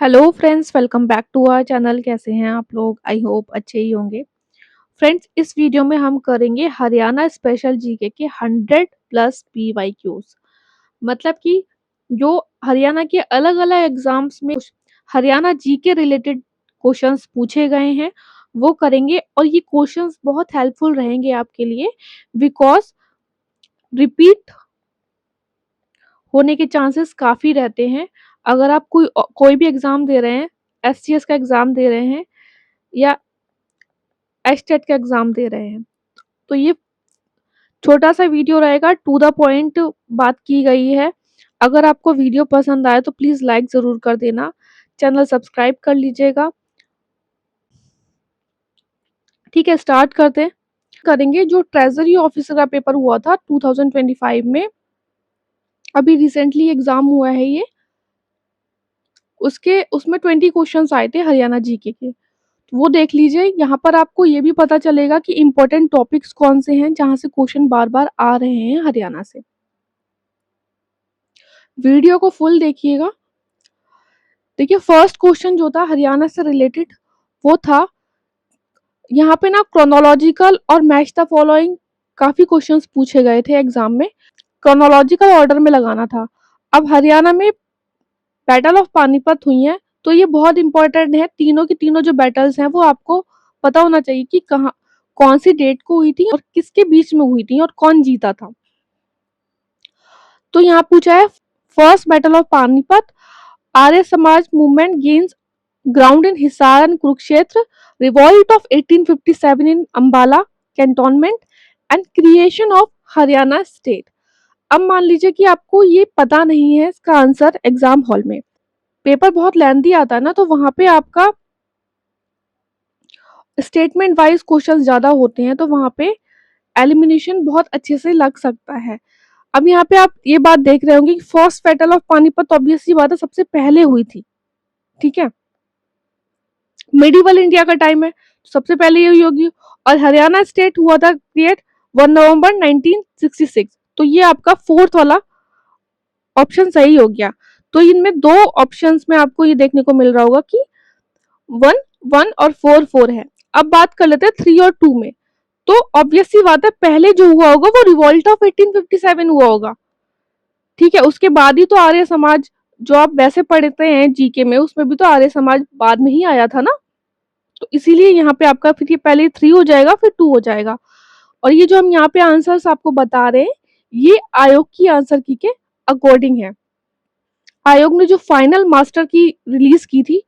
Hello friends, welcome back to our channel. कैसे हैं आप लोग? आई होप अच्छे ही होंगे। फ्रेंड्स, इस वीडियो में हम करेंगे हरियाणा स्पेशल जीके के 100 प्लस पीवाईक्यूज। मतलब कि जो हरियाणा के अलग अलग एग्जाम्स में हरियाणा जीके रिलेटेड क्वेश्चंस पूछे गए हैं वो करेंगे। और ये क्वेश्चंस बहुत हेल्पफुल रहेंगे आपके लिए, बिकॉज रिपीट होने के चांसेस काफ़ी रहते हैं। अगर आप कोई भी एग्ज़ाम दे रहे हैं, एसटीएस का एग्ज़ाम दे रहे हैं या एचटेट का एग्ज़ाम दे रहे हैं, तो ये छोटा सा वीडियो रहेगा, टू द पॉइंट बात की गई है। अगर आपको वीडियो पसंद आए तो प्लीज़ लाइक ज़रूर कर देना, चैनल सब्सक्राइब कर लीजिएगा। ठीक है, स्टार्ट करते हैं। करेंगे जो ट्रेजरी ऑफिसर का पेपर हुआ था 2025 में, अभी रिसेंटली एग्ज़ाम हुआ है ये। उसमें 20 क्वेश्चंस आए थे हरियाणा जीके के, वो देख लीजिए। यहाँ पर आपको ये भी पता चलेगा कि इम्पोर्टेंट टॉपिक्स कौन से हैं जहाँ से क्वेश्चन बार बार आ रहे हैं हरियाणा से। वीडियो को फुल देखिएगा। देखिए, फर्स्ट क्वेश्चन जो था हरियाणा से रिलेटेड वो था, यहाँ पे ना क्रोनोलॉजिकल और मैच द फॉलोइंग काफी क्वेश्चंस पूछे गए थे एग्जाम में। क्रोनोलॉजिकल ऑर्डर में लगाना था। अब हरियाणा में बैटल ऑफ पानीपत हुई है, तो ये बहुत इंपॉर्टेंट है। तीनों की तीनों जो बैटल्स हैं वो आपको पता होना चाहिए कि कहाँ कौन सी डेट को हुई थी और किसके बीच में हुई थी और कौन जीता था। तो यहाँ पूछा है, first battle of Panipat, Arya Samaj movement gains ground in Hisar and Kurukshetra, revolt of 1857 in Ambala cantonment and creation of Haryana state. अब मान लीजिए कि आपको ये पता नहीं है इसका आंसर एग्जाम हॉल में, पेपर बहुत लेंथी आता है ना, तो वहां पे आपका स्टेटमेंट वाइज क्वेश्चन ज्यादा होते हैं, तो वहां पे एलिमिनेशन बहुत अच्छे से लग सकता है। अब यहाँ पे आप ये बात देख रहे होंगे कि first battle of Panipat obviously बात है सबसे पहले हुई थी। ठीक है, मिडिवल इंडिया का टाइम है, तो सबसे पहले ये हुई होगी। और हरियाणा स्टेट हुआ था क्रिएट 1 नवंबर 1966, तो ये आपका फोर्थ वाला ऑप्शन सही हो गया। तो इनमें दो ऑप्शंस में आपको ये देखने को मिल रहा होगा कि 1 1 और 4 4 है। अब बात कर लेते हैं 3 और 2 में। तो ऑब्वियसली बात है पहले जो हुआ होगा वो रिवॉल्ट ऑफ 1857 हुआ होगा। ठीक है, उसके बाद ही तो आर्य समाज, जो आप वैसे पढ़ते हैं जीके में, उसमें भी तो आर्य समाज बाद में ही आया था ना। तो इसीलिए यहाँ पे आपका फिर ये पहले 3 हो जाएगा फिर 2 हो जाएगा। और ये जो हम यहाँ पे आंसर्स आपको बता रहे हैं, ये आयोग की आंसर की के अकॉर्डिंग है। आयोग ने जो फाइनल मास्टर की रिलीज की थी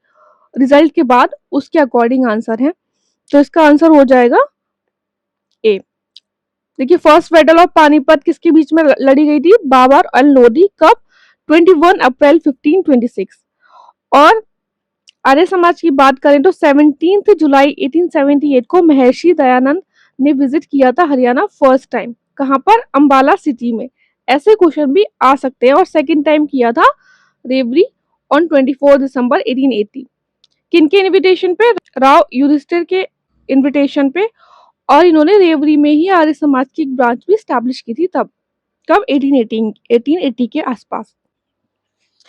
रिजल्ट के बाद, उसके अकॉर्डिंग आंसर है। तो इसका आंसर हो जाएगा ए। देखिए, फर्स्ट बैटल ऑफ पानीपत किसके बीच में लड़ी गई थी? बाबर और लोधी। कब? 21 अप्रैल 1526। और आर्य समाज की बात करें तो 17 जुलाई 1878 को महर्षि दयानंद ने विजिट किया था हरियाणा फर्स्ट टाइम। कहां पर? अंबाला सिटी में। ऐसे क्वेश्चन भी आ सकते हैं। और सेकंड टाइम किया था रेवरी ऑन 24 दिसंबर 1880। किनके इनविटेशन पे? राव युधिष्ठिर के इनविटेशन पे। और इन्होंने रेवरी में ही आर्य समाज की एक ब्रांच भी स्टैब्लिश की थी तब। कब? 1880 के आसपास।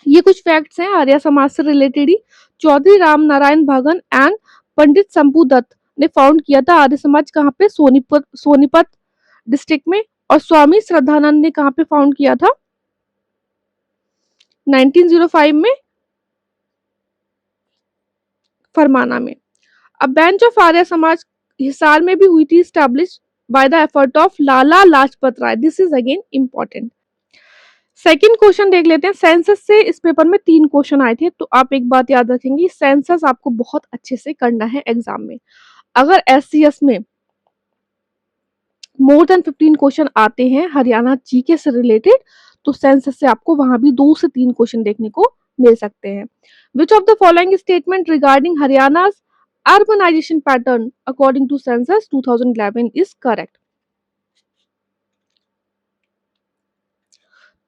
ये कुछ फैक्ट्स हैं आर्य समाज से रिलेटेड ही। चौधरी राम नारायण भगन एंड पंडित शंभू दत्त ने फाउंड किया था आर्य समाज। कहाँ पे? सोनीपत डिस्ट्रिक्ट में। और स्वामी श्रद्धानंद ने कहाँ पे फाउंड किया था? 1905 में फरमाना में। अब बेंच ऑफ आर्य समाज हिसार में भी हुई थी establish by the effort of Lala Lajpat Rai. This is again important. Second question देख लेते हैं। सेंसस से इस पेपर में 3 क्वेश्चन आए थे, तो आप एक बात याद रखेंगे, सेंसस आपको बहुत अच्छे से करना है एग्जाम में। अगर एससीएस में मोर देन 15 क्वेश्चन आते हैं हरियाणा जीके से रिलेटेड, तो सेंसस से आपको वहां भी 2 से 3 क्वेश्चन देखने को मिल सकते हैं। Which of the following statement regarding Haryana urbanization pattern according to census 2011 is correct?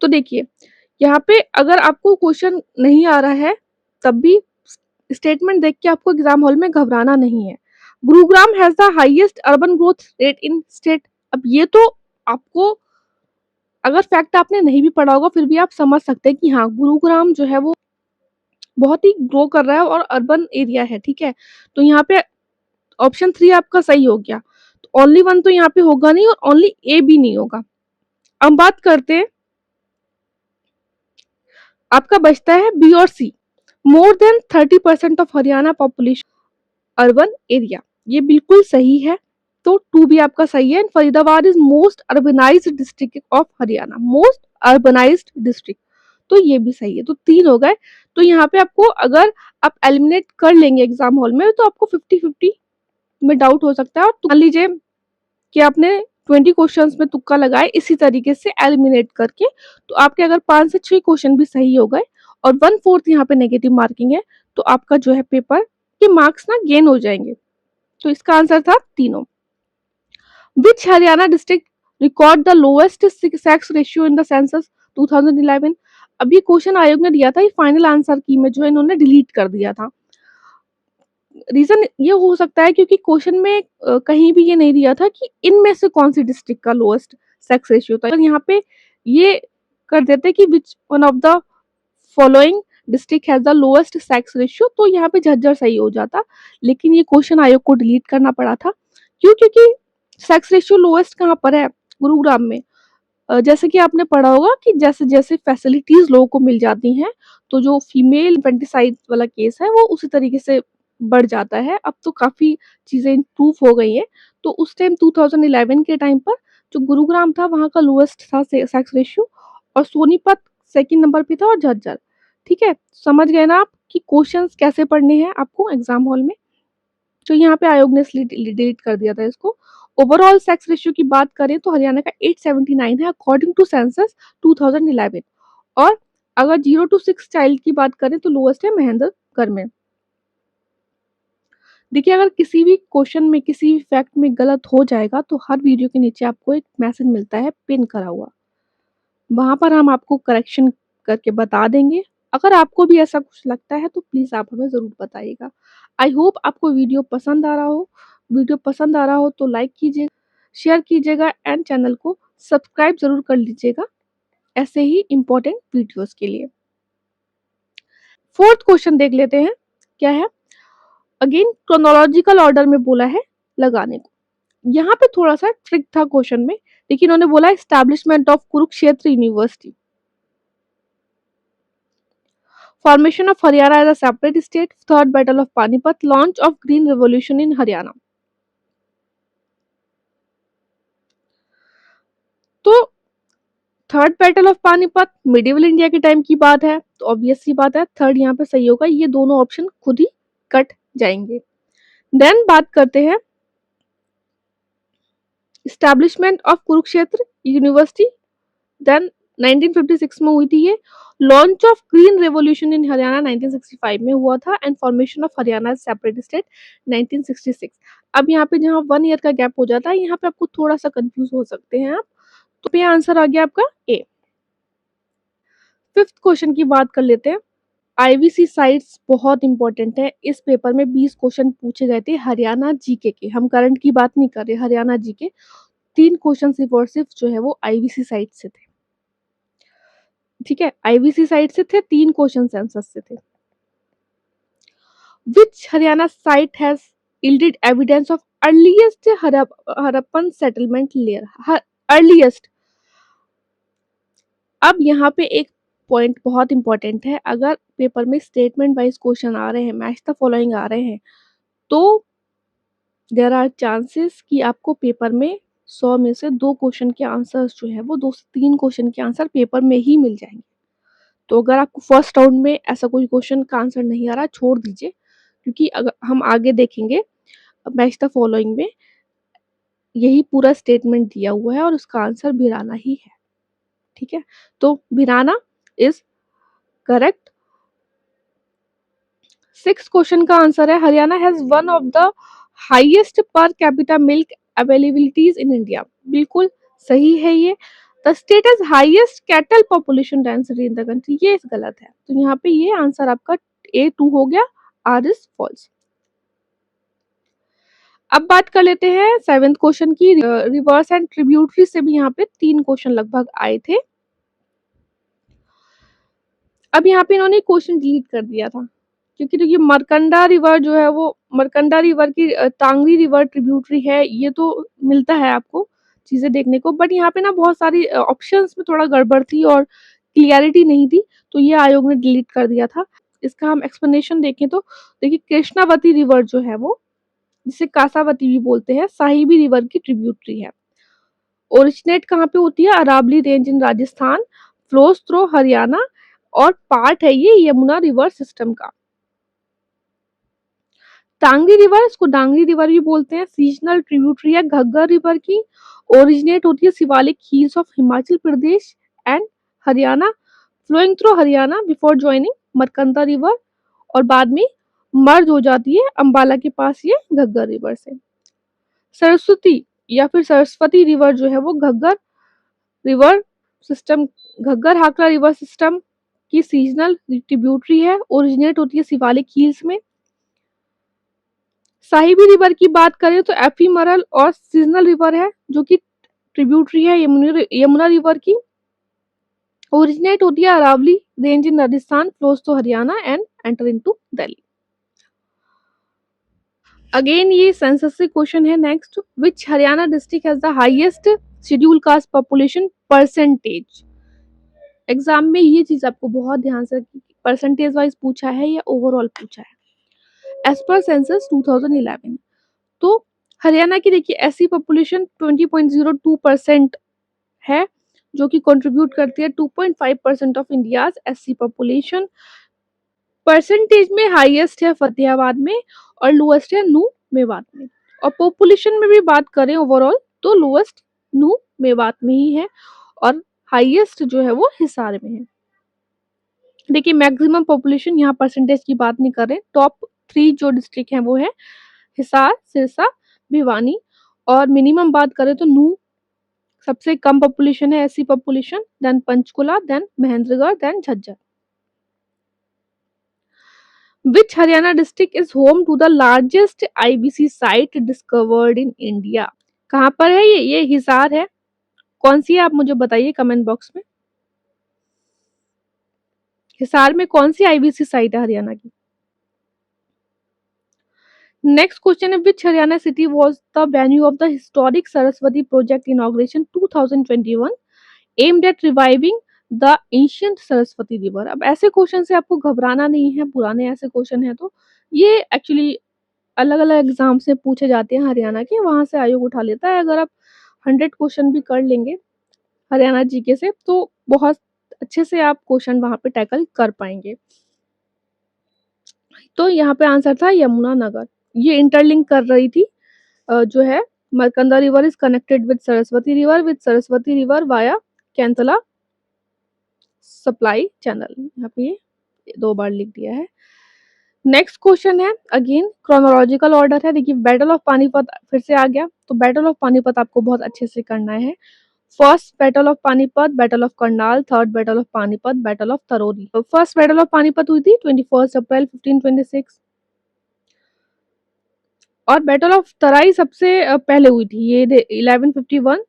तो देखिए, यहाँ पे अगर आपको क्वेश्चन नहीं आ रहा है तब भी स्टेटमेंट देख के आपको एग्जाम हॉल में घबराना नहीं है। Gurugram has the highest urban growth rate in state. अब ये तो आपको, अगर फैक्ट आपने नहीं भी पढ़ा होगा फिर भी आप समझ सकते हैं कि हाँ, गुरुग्राम जो है वो बहुत ही ग्रो कर रहा है और अर्बन एरिया है, ठीक है? तो यहाँ पे ऑप्शन 3 आपका सही हो गया। तो ओनली 1 तो यहाँ पे होगा नहीं और ओनली ए भी नहीं होगा। अब बात करते हैं, आपका बचता है बी और C. More than 30% of Haryana population urban area, ये बिल्कुल सही है। तो 2 भी आपका सही है। Faridabad is most urbanised district of Haryana, most urbanised district, तो ये भी सही है। तो 3 हो गए। तो यहाँ पे आपको अगर आप एलिमिनेट कर लेंगे एग्जाम हॉल में तो आपको 50-50 में डाउट हो सकता है। और मान लीजिए कि आपने 20 क्वेश्चंस में तुक्का लगाए इसी तरीके से एलिमिनेट करके, तो आपके अगर 5 से 6 क्वेश्चन भी सही हो गए और 1/4 यहाँ पे नेगेटिव मार्किंग है, तो आपका जो है पेपर के मार्क्स ना गेन हो जाएंगे। तो इसका आंसर था तीनों। Which Haryana district record the lowest sex ratio in the census 2011? अब ये क्वेश्चन आयोग ने दिया था, ये फाइनल आंसर की में जो है इन्होंने डिलीट कर दिया था। रीजन ये हो सकता है क्योंकि क्वेश्चन में कहीं भी ये नहीं दिया था कि इनमें से कौन सी डिस्ट्रिक्ट का लोएस्ट सेक्स रेशियो था। यहाँ पे ये कर देते कि which one of the following district has the lowest sex ratio, तो यहाँ पे झज्जर सही हो जाता। लेकिन ये क्वेश्चन आयोग को डिलीट करना पड़ा था। क्यों? क्योंकि सेक्स रेशियो लोएस्ट कहाँ पर है? गुरुग्राम में। जैसे कि आपने पढ़ा होगा कि जैसे जैसे फैसिलिटीज लोगों को मिल जाती हैं, तो जो फीमेल इन्फेंटिसाइड वाला केस है वो उसी तरीके से बढ़ जाता है। अब तो काफी चीजें इम्प्रूव हो गई हैं। तो उस टाइम 2011 के टाइम पर जो गुरुग्राम था वहाँ का लोएस्ट था सेक्स रेशियो, और सोनीपत सेकंड नंबर पे था, और झज्जर। ठीक है, समझ गए ना आप कि क्वेश्चंस कैसे पढ़ने हैं आपको एग्जाम हॉल में। तो यहाँ पे आयोग ने डिलीट कर दिया था इसको। ओवरऑल सेक्स रेशियो की बात करें तो हरियाणा का 879 है अकॉर्डिंग टू सेंसस 2011। और अगर 0 to 6 चाइल्ड की बात करें तो लोएस्ट है महेंद्रगढ़ में। देखिए, अगर किसी भी क्वेश्चन में किसी भी फैक्ट में गलत हो जाएगा तो हर वीडियो के नीचे आपको एक मैसेज मिलता है पिन करा हुआ, वहां पर हम आपको करेक्शन करके बता देंगे। अगर आपको भी ऐसा कुछ लगता है तो प्लीज आप हमें जरूर बताइएगा। आई होप आपको वीडियो पसंद आ रहा हो। वीडियो पसंद आ रहा हो तो लाइक कीजिए, शेयर कीजिएगा एंड चैनल को सब्सक्राइब जरूर कर लीजिएगा ऐसे ही इंपॉर्टेंट वीडियोस के लिए। फोर्थ क्वेश्चन देख लेते हैं क्या है। अगेन क्रोनोलॉजिकल ऑर्डर में बोला है लगाने को। यहाँ पे थोड़ा सा ट्रिक था क्वेश्चन में, लेकिन उन्होंने बोला establishment of Kurukshetra university, formation of Haryana as a separate state, third battle of Panipat, launch of green revolution in Haryana। तो third battle of Panipat medieval India के टाइम की बात है, तो ऑब्वियस सी बात है थर्ड यहाँ पे सही होगा। ये दोनों ऑप्शन खुद ही कट जाएंगे। देन बात करते हैं establishment of Kurukshetra university, then 1956 में हुई थी ये। Launch of green revolution in Haryana 1965 में हुआ था, and formation of Haryana separate state 1966। अब यहाँ पे जहाँ 1 ईयर का गैप हो जाता है, यहाँ पे आपको थोड़ा सा कंफ्यूज हो सकते हैं आप। तो ये आंसर आ गया आपका ए। फिफ्थ क्वेश्चन की बात कर लेते हैं। आईवीसी साइट्स बहुत इंपॉर्टेंट है। इस पेपर में 20 क्वेश्चन पूछे गए थे हरियाणा जीके के, हम करंट की बात नहीं कर रहे, हरियाणा जीके। 3 क्वेश्चन सिर्फ और सिर्फ जो है वो आईवीसी साइट से थे। ठीक है, आईवीसी साइट से थे, 3 क्वेश्चन सेंसस से थे। Which Haryana site has yielded evidence of earliest Harappan settlement layer, earliest. अब यहाँ पे एक पॉइंट बहुत इंपॉर्टेंट है। अगर पेपर में स्टेटमेंट वाइज क्वेश्चन आ रहे हैं, मैच द फॉलोइंग आ रहे हैं, तो देयर आर चांसेस कि आपको पेपर में 100 में से 2 क्वेश्चन के आंसर्स जो है वो 2 से 3 क्वेश्चन के आंसर पेपर में ही मिल जाएंगे। तो अगर आपको फर्स्ट राउंड में ऐसा कोई क्वेश्चन का आंसर नहीं आ रहा, छोड़ दीजिए, क्योंकि अगर हम आगे देखेंगे मैच द फॉलोइंग में यही पूरा स्टेटमेंट दिया हुआ है और उसका आंसर भिराना ही है। ठीक है, तो भिराना इज करेक्ट। 6 क्वेश्चन का आंसर है Haryana has one of the highest per capita milk availabilities in India, बिल्कुल सही है ये। The state has highest cattle population density in the country, ये गलत है। तो यहाँ पे ये आंसर आपका A2 हो गया, आर इज फॉल्स। अब बात कर लेते हैं 7th क्वेश्चन की। रिवर्स एंड ट्रिब्यूटरी से भी यहाँ पे 3 क्वेश्चन लगभग आए थे। अब यहाँ पे इन्होंने क्वेश्चन डिलीट कर दिया था, क्योंकि देखिए मरकंडा रिवर जो है वो मरकंडा रिवर की तांगरी रिवर ट्रिब्यूटरी है, ये तो मिलता है आपको चीज़ें देखने को, बट यहाँ पे ना बहुत सारी ऑप्शंस में थोड़ा गड़बड़ थी और क्लियरिटी नहीं थी, तो ये आयोग ने डिलीट कर दिया था। इसका हम एक्सप्लेनेशन देखें तो देखिए कृष्णावती रिवर जो है वो, जिसे कासावती भी बोलते हैं, साहिबी रिवर की ट्रिब्यूटरी है। ओरिजिनेट कहाँ पे होती है? Aravalli range in Rajasthan, flows through Haryana और पार्ट है ये यमुना रिवर सिस्टम का। तांगरी रिवर, इसको डांगरी रिवर भी बोलते हैं, सीजनल ट्रिब्यूटरी है घग्गर रिवर की, ओरिजिनेट होती है Shivalik hills of Himachal Pradesh and Haryana, flowing through Haryana before joining Markanda river, और बाद में मर्ज हो जाती है अंबाला के पास ये घग्गर रिवर से। सरस्वती या फिर सरस्वती रिवर जो है वो Ghaggar river system, Ghaggar हाकरा river system की सीजनल ट्रिब्यूटरी है, ओरिजिनेट होती है शिवालिक हिल्स में। साहिबी रिवर की बात करें तो एफीमरल और सीजनल रिवर है, जो कि ट्रिब्यूटरी है यमुना रिवर की, ओरिजिनेट होती है Aravalli range in Rajasthan, flows to Haryana and enter into Delhi. Again ये सेंसस से क्वेश्चन है next, which Haryana district has the highest schedule caste population percentage. Exam में ये चीज आपको बहुत ध्यान से परसेंटेज वाइज पूछा है या ओवरऑल पूछा है। एज पर सेंसस 2011, तो हरियाणा की देखिए एससी पॉपुलेशन 20.02% है, जो कि कंट्रीब्यूट करती है 2.5% of India's SC population. Percentage में हाईएस्ट है फतेहाबाद में और लोएस्ट है नू मेवात में, और पॉपुलेशन में भी बात करें ओवरऑल तो लोएस्ट नू मेवात में ही है और हाईएस्ट जो है वो हिसार में है। देखिए मैक्सिमम पॉपुलेशन, यहाँ परसेंटेज की बात नहीं कर रहे, टॉप 3 जो डिस्ट्रिक्ट हैं वो है हिसार, सिरसा, भिवानी, और मिनिमम बात करें तो नू सबसे कम पॉपुलेशन है ऐसी population, then Panchkula, then Mahendragarh, then Jhajjar. Which Haryana district is home to the largest IBC site discovered in India? कहाँ पर है ये हिसार है। कौन सी है आप मुझे बताइए कमेंट बॉक्स में। हिसार में कौन सी आईबीसी साइट है हरियाणा की? नेक्स्ट क्वेश्चन है, which Haryana city was the venue of the historic Saraswati project inauguration 2021 aimed at reviving the ancient Saraswati river. अब ऐसे क्वेश्चन से आपको घबराना नहीं है, पुराने ऐसे क्वेश्चन है तो ये एक्चुअली अलग अलग एग्जाम से पूछे जाते हैं हरियाणा के, वहां से आयोग उठा लेता है। अगर आप 100 क्वेश्चन भी कर लेंगे हरियाणा जीके से तो बहुत अच्छे से आप क्वेश्चन वहां पे टैकल कर पाएंगे। तो यहाँ पे आंसर था यमुनानगर। ये इंटरलिंक कर रही थी जो है Markanda river is connected with Saraswati river via Kainthla supply channel. यहाँ पे ये 2 बार लिख दिया है। नेक्स्ट क्वेश्चन है अगेन क्रोनोलॉजिकल ऑर्डर है। देखिए बैटल ऑफ पानीपत फिर से आ गया, तो बैटल ऑफ पानीपत आपको बहुत अच्छे से करना है। First battle of Panipat, battle of Karnal, third battle of Panipat, battle of Taraori. First battle of Panipat हुई थी 21 अप्रैल 1526 और बैटल ऑफ तराई सबसे पहले हुई थी, ये 1151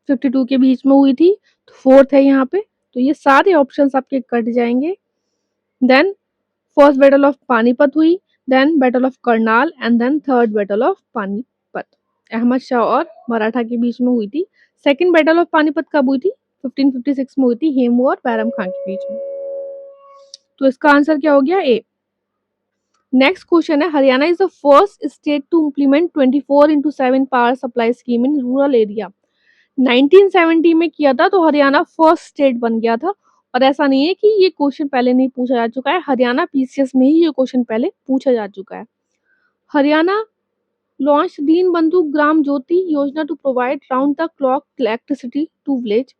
52 के बीच में हुई थी, तो फोर्थ है यहाँ पे, तो ये सारे ऑप्शंस आपके कट जाएंगे। Then first battle of Panipat हुई, then battle of Karnal and then third battle of Panipat Ahmad Shah और मराठा के बीच में हुई थी। सेकंड बैटल ऑफ पानीपत कब हुई थी? 1556 में हुई थी, हेमू और बैरम खान के बीच में। तो इसका आंसर क्या हो गया? ए। नेक्स्ट क्वेश्चन है, Haryana is the first state to implement 24/7 power supply scheme in rural area. 1970 में किया था, तो हरियाणा फर्स्ट स्टेट बन गया था। और ऐसा नहीं है कि ये क्वेश्चन पहले नहीं पूछा जा चुका है, हरियाणा पीसीएस में ही ये क्वेश्चन पहले पूछा जा चुका है। हरियाणा लॉन्च दीन बंधु Gram Jyoti Yojana to provide round the clock electricity to village.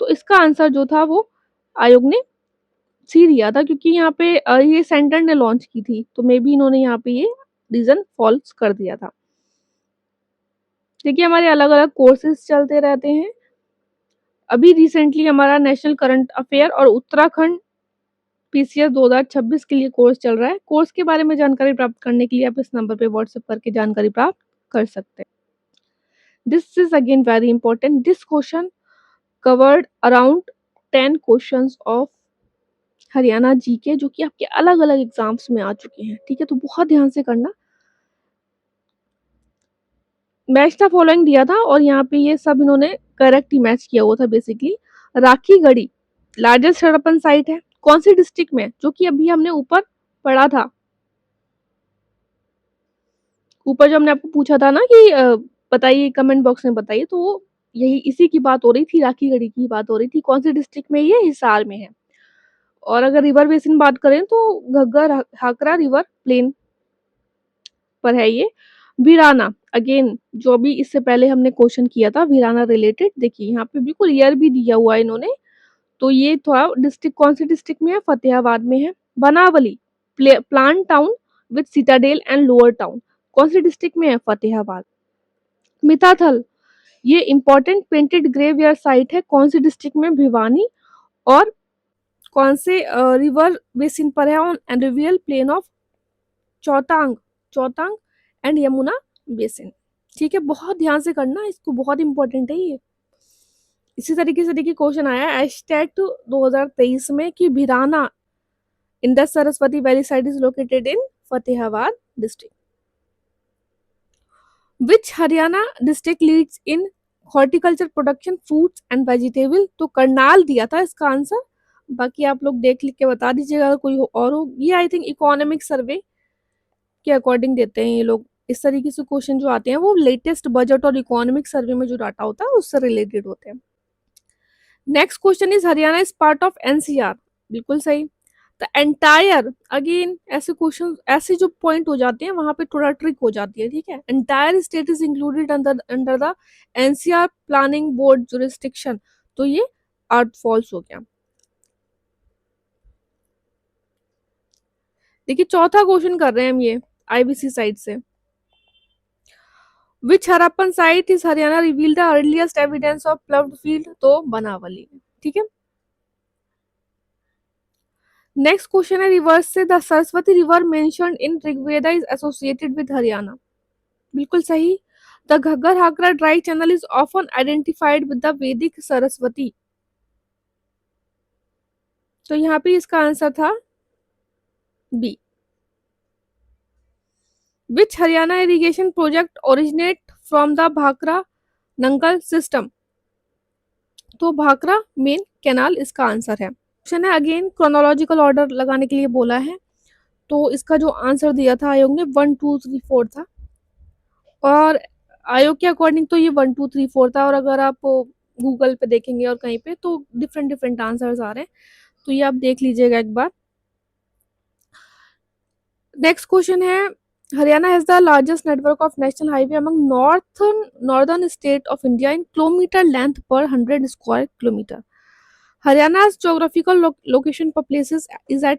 तो इसका आंसर जो था वो आयोग ने सी दिया था, क्योंकि यहाँ पे ये सेंटर ने लॉन्च की थी, तो मे बी इन्होंने यहाँ पे ये रीजन फॉल्स कर दिया था। देखिए हमारे अलग अलग कोर्सेज चलते रहते हैं। अभी रिसेंटली हमारा नेशनल करंट अफेयर और उत्तराखंड पीसीएस 2026 के लिए कोर्स चल रहा है। कोर्स के बारे में जानकारी प्राप्त करने के लिए आप इस नंबर पे व्हाट्सएप करके जानकारी प्राप्त कर सकते हैं। This is again very important, this question covered around 10 questions of Haryana GK जो कि आपके अलग-अलग एग्ज़ाम्स में आ चुके हैं, ठीक है? तो बहुत ध्यान से करना। मैच द फॉलोइंग दिया था और यहाँ पे ये सब इन्होंने करेक्ट ही मैच किया हुआ था basically. Rakhigarhi largest Harappan site है, कौन-सी डिस्ट्रिक्ट में? जो कि अभी हमने ऊपर पढ़ा था। ऊपर जो हमने आपको पूछा था ना कि बताइए कमेंट बॉक्स में बताइए, तो वो यही इसी की बात हो रही थी, राखीगढ़ी की बात हो रही थी। कौन-सी डिस्ट्रिक्ट में ये? हिसार में है। और अगर रिवर बेसिन बात करें तो घग्गर हाकरा रिवर प्लेन पर है ये। वीराना अगेन जो अभी इससे पहले हमने क्वेश्चन किया था वीराना रिलेटेड, देखिए यहाँ पे बिल्कुल ईयर भी दिया हुआ है इन्होंने। तो ये थोड़ा डिस्ट्रिक्ट कौन सी डिस्ट्रिक्ट में है? फतेहाबाद में है। Banawali planned town with citadel and lower town, कौन सी डिस्ट्रिक्ट में है? फतेहाबाद। मिताथल ये इंपॉर्टेंट पेंटेड ग्रेवयार्ड साइट है, कौन सी डिस्ट्रिक्ट में? भिवानी। और कौन से रिवर बेसिन पर है? On alluvial plain of Chautang Chautang and Yamuna basin. ठीक है, बहुत ध्यान से करना, इसको बहुत इंपॉर्टेंट है ये। इसी तरीके से देखिए क्वेश्चन आया एस्टेट 2023 में कि Bhirrana Indus Saraswati valley site is located in Fatehabad district. Which Haryana district leads in horticulture production fruits and vegetable? तो करनाल दिया था इसका आंसर, बाकी आप लोग देख लिख के बता दीजिएगा अगर कोई और हो। ये आई थिंक इकोनॉमिक सर्वे के अकॉर्डिंग देते हैं ये लोग। इस तरीके से क्वेश्चन जो आते हैं वो लेटेस्ट बजट और इकोनॉमिक सर्वे में जो डाटा होता है उससे रिलेटेड होते हैं। Next question is Haryana is part of NCR, बिल्कुल सही। द एंटायर अगेन ऐसे क्वेश्चन ऐसे जो पॉइंट हो जाते हैं वहां पे थोड़ा ट्रिक हो जाती है, ठीक है। Entire state is included under the NCR planning board jurisdiction, तो ये आर्ट फॉल्स हो गया। देखिए चौथा क्वेश्चन कर रहे हैं हम ये आईबीसी साइड से। Which Harappan site is Haryana reveal the earliest evidence of ploughed field? तो बनावली, ठीक है। नेक्स्ट क्वेश्चन है रिवर्स से the Saraswati river mentioned in Rigveda is associated with Haryana, बिल्कुल सही। The Ghaggar Hakra dry channel is often identified with the Vedic Saraswati, तो यहाँ पे इसका आंसर था B. Which Haryana irrigation project originate from the Bhakra Nangal system? तो भाखरा मेन कैनाल इसका आंसर है। क्वेश्चन है अगेन क्रोनोलॉजिकल ऑर्डर लगाने के लिए बोला है, तो इसका जो आंसर दिया था आयोग ने 1 2 3 4 था, और आयोग के अकॉर्डिंग तो ये 1 2 3 4 था, और अगर आप गूगल पे देखेंगे और कहीं पे तो डिफरेंट डिफरेंट आंसर्स आ रहे हैं, तो ये आप देख लीजिएगा एक बार। नेक्स्ट क्वेश्चन है Haryana has the largest network of national highway among northern state of India in kilometre length पर 100 square kilometre. Haryana's geographical location per places is at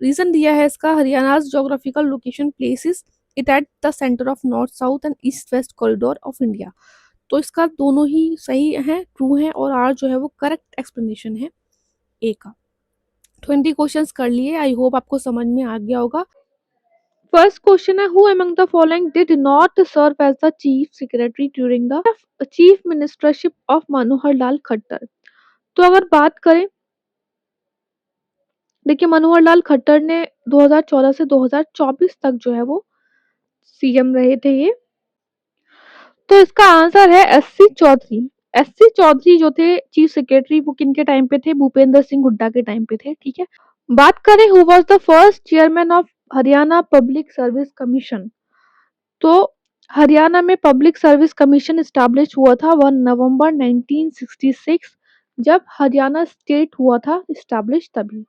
region दिया है इसका हरियाणा's geographical location places it at the center of north south and east west corridor of India, तो इसका दोनों ही सही है, true है, और आर जो है वो करेक्ट एक्सप्लेनेशन है ए का। 20 क्वेश्चंस कर लिए, आई होप आपको समझ में आ गया होगा। फर्स्ट क्वेश्चन है who among the following did not serve as the chief secretary during the chief ministership of Manohar Lal Khattar? तो अगर बात करें, देखिए मनोहर लाल खट्टर ने 2014 से 2024 तक जो है वो सीएम रहे थे ये, तो इसका आंसर है एससी चौधरी। एससी चौधरी जो थे चीफ सेक्रेटरी, वो किन के टाइम पे थे? भूपेंद्र सिंह हुड्डा के टाइम पे थे, ठीक है। बात करें who was the first chairman of Haryana public service commission, तो हरियाणा में पब्लिक सर्विस कमीशन स्टैब्लिश हुआ था 1 नवंबर 1966, जब हरियाणा स्टेट हुआ था स्टैब्लिश तभी।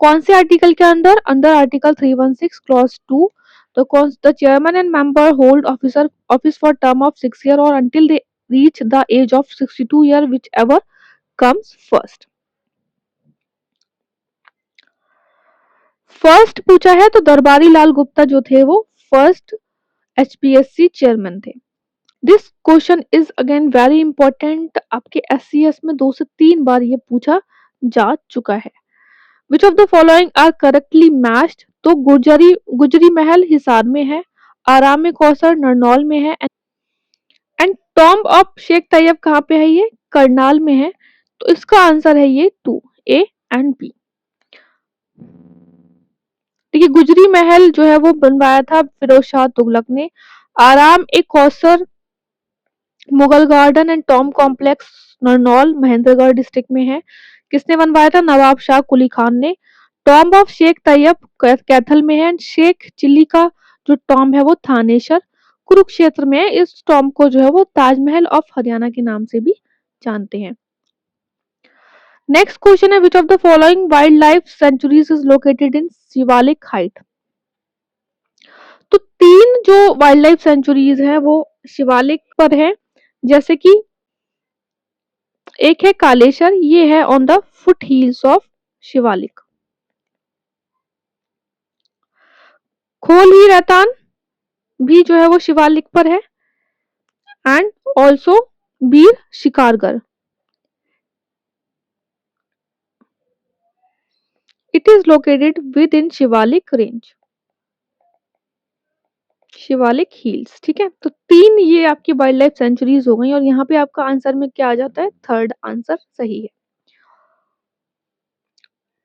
कौन से आर्टिकल के अंदर? Under article 316 clause 2, the chairman and member hold office for term of 6 year और until they reach the age of 62 year whichever comes first. First पूछा है तो दरबारी लाल गुप्ता जो थे वो फर्स्ट एचपीएससी चेयरमैन थे। This question is again very important, आपके SCS में 2 से 3 बार ये पूछा जा चुका है। Which of the following are correctly matched? तो गुजरी महल हिसार में है, आराम कौसर नरनौल में है, and tomb of Sheikh Taiyab कहाँ पे है? ये करनाल में है, तो इसका आंसर है ये 2 ए एंड बी। देखिए गुजरी महल जो है वो बनवाया था फिरोज शाह तुगलक ने। Aram e Kausar, Mughal garden and tomb complex, Narnaul Mahendragarh district में है। किसने बनवाया था? नवाब शाह कुली खान ने। टॉम्ब ऑफ शेख तैयब कैथल में है। एंड शेख चिल्ली का जो टॉम्ब है वो थानेश्वर कुरुक्षेत्र में है। इस टॉम्ब को जो है वो ताजमहल ऑफ हरियाणा के नाम से भी जानते हैं। नेक्स्ट क्वेश्चन है, which of the following wild life sanctuaries is located in Shivalik height? तो 3 जो वाइल्ड लाइफ सेंचुरीज हैं वो शिवालिक पर है, जैसे कि एक है कालेश्वर, ये है on the foot heels of Shivalik. खोल ही रैतान भी जो है वो शिवालिक पर है। And also Bir Shikargarh, it is located within Shivalik range, Shivalik hills. ठीक है, तो 3 ये आपकी वाइल्ड लाइफ सेंचुरीज हो गई और यहाँ पे आपका आंसर में क्या आ जाता है? थर्ड आंसर सही है।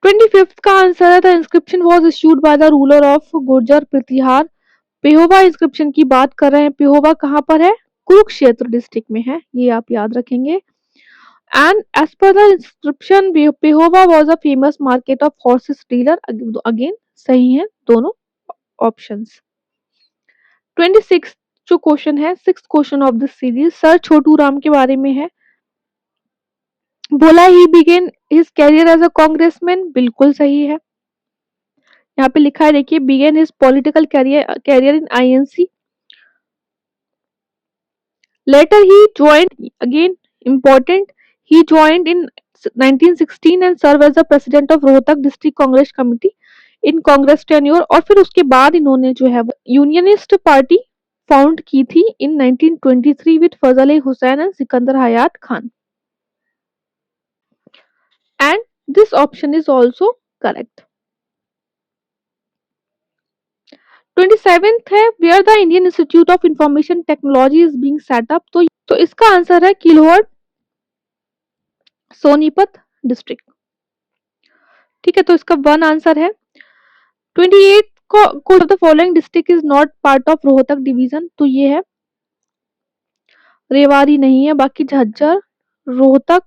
25th का आंसर है, the inscription was issued by the ruler of Gurjara Pratihara. Pehowa inscription की बात कर रहे हैं। पेहोवा कहाँ पर है? कुरुक्षेत्र डिस्ट्रिक्ट में है, ये आप याद रखेंगे। And as per the inscription Pehowa was a famous market of horses dealer. Again सही है दोनों ऑप्शंस। 26 जो क्वेश्चन है, 6th question of this series, sir Chhotu Ram के बारे में है। बोला he began his career as a congressman, बिल्कुल सही है। यहाँ पे लिखा है देखिए, began his political career in INC. Later he joined, again important, he joined in 1916 and served as the president of Rohtak district Congress committee in Congress tenure. और फिर उसके बाद इन्होंने जो है यूनियनिस्ट पार्टी फाउंड की थी in 1923 with Fazl Hussain and Sikandar Hayat Khan. And this option is also correct. 27th है, where the Indian institute of information technology is being set up. तो इसका आंसर है किलोहर, सोनीपत डिस्ट्रिक्ट। ठीक है, तो इसका 1 आंसर है। 28 को the following district is not part of Rohtak division. तो ये है रेवाड़ी नहीं है, बाकी झज्जर, रोहतक,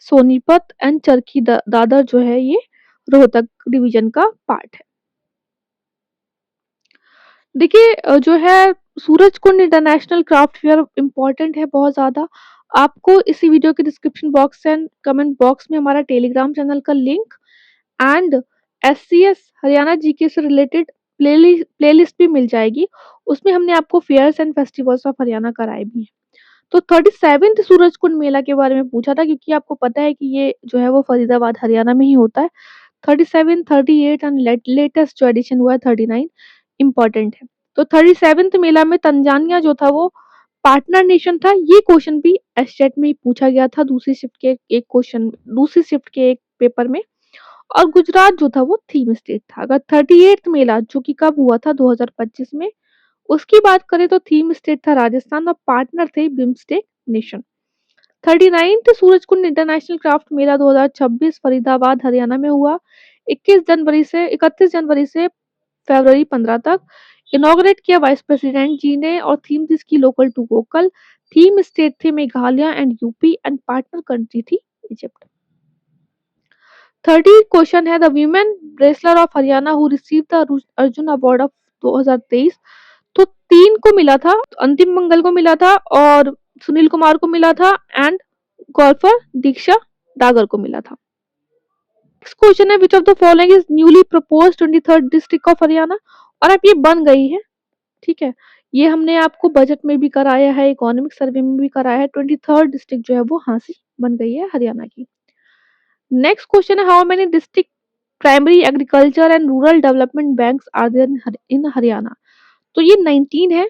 सोनीपत एंड चरखी दादर जो है ये रोहतक डिवीजन का पार्ट है। देखिए जो है Surajkund international craft fair important है बहुत ज्यादा। आपको इसी वीडियो के description box and comment box में हमारा टेलीग्राम चैनल का link and SCS Haryana GK से रिलेटेड प्लेलिस्ट भी मिल जाएगी। उसमें हमने आपको fairs and festivals of Haryana कराए भी हैं। तो 37th सूरजकुंड मेला के बारे में पूछा था, क्योंकि आपको पता है कि ये जो है वो फरीदाबाद हरियाणा में ही होता है। 37, 38 एंड लेटेस्ट जो एडिशन हुआ है 39 इम्पोर्टेंट है। तो 37th मेला में तंजानिया जो था वो पार्टनर नेशन था। ये क्वेश्चन भी एससेट में ही पूछा गया था दूसरी शिफ्ट के एक पेपर में। और गुजरात जो था वो थीम स्टेट था। अगर 38th मेला जो कि कब हुआ था 2025 में, उसकी बात करें तो थीम स्टेट था राजस्थान और पार्टनर थे BIMSTEC nation. 39th Surajkund international craft Mela 2026 Faridabad Haryana में हुआ। 31 जनवरी से फरवरी 15 तक। इनॉग्रेट किया वाइस प्रेसिडेंट जी ने और थीम थी इसकी local to vocal. Theme state थे Meghalaya and UP and partner country थी इजिप्ट। 30 क्वेश्चन है, the women wrestler of Haryana who receive the Arjuna award of 2023। तो 3 को मिला था, अंतिम मंगल को मिला था और सुनील कुमार को मिला था एंड गोल्फर दीक्षा डागर को मिला था। नेक्स्ट क्वेश्चन है, which of the following is newly proposed 23rd district of Haryana. और अब ये बन गई है, ठीक है, ये हमने आपको बजट में भी कराया है, इकोनॉमिक सर्वे में भी कराया है। 23rd डिस्ट्रिक्ट जो है वो हासिल बन गई है हरियाणा की। नेक्स्ट क्वेश्चन है, how many district primary agriculture and rural development banks are there in Haryana. तो ये 19 है।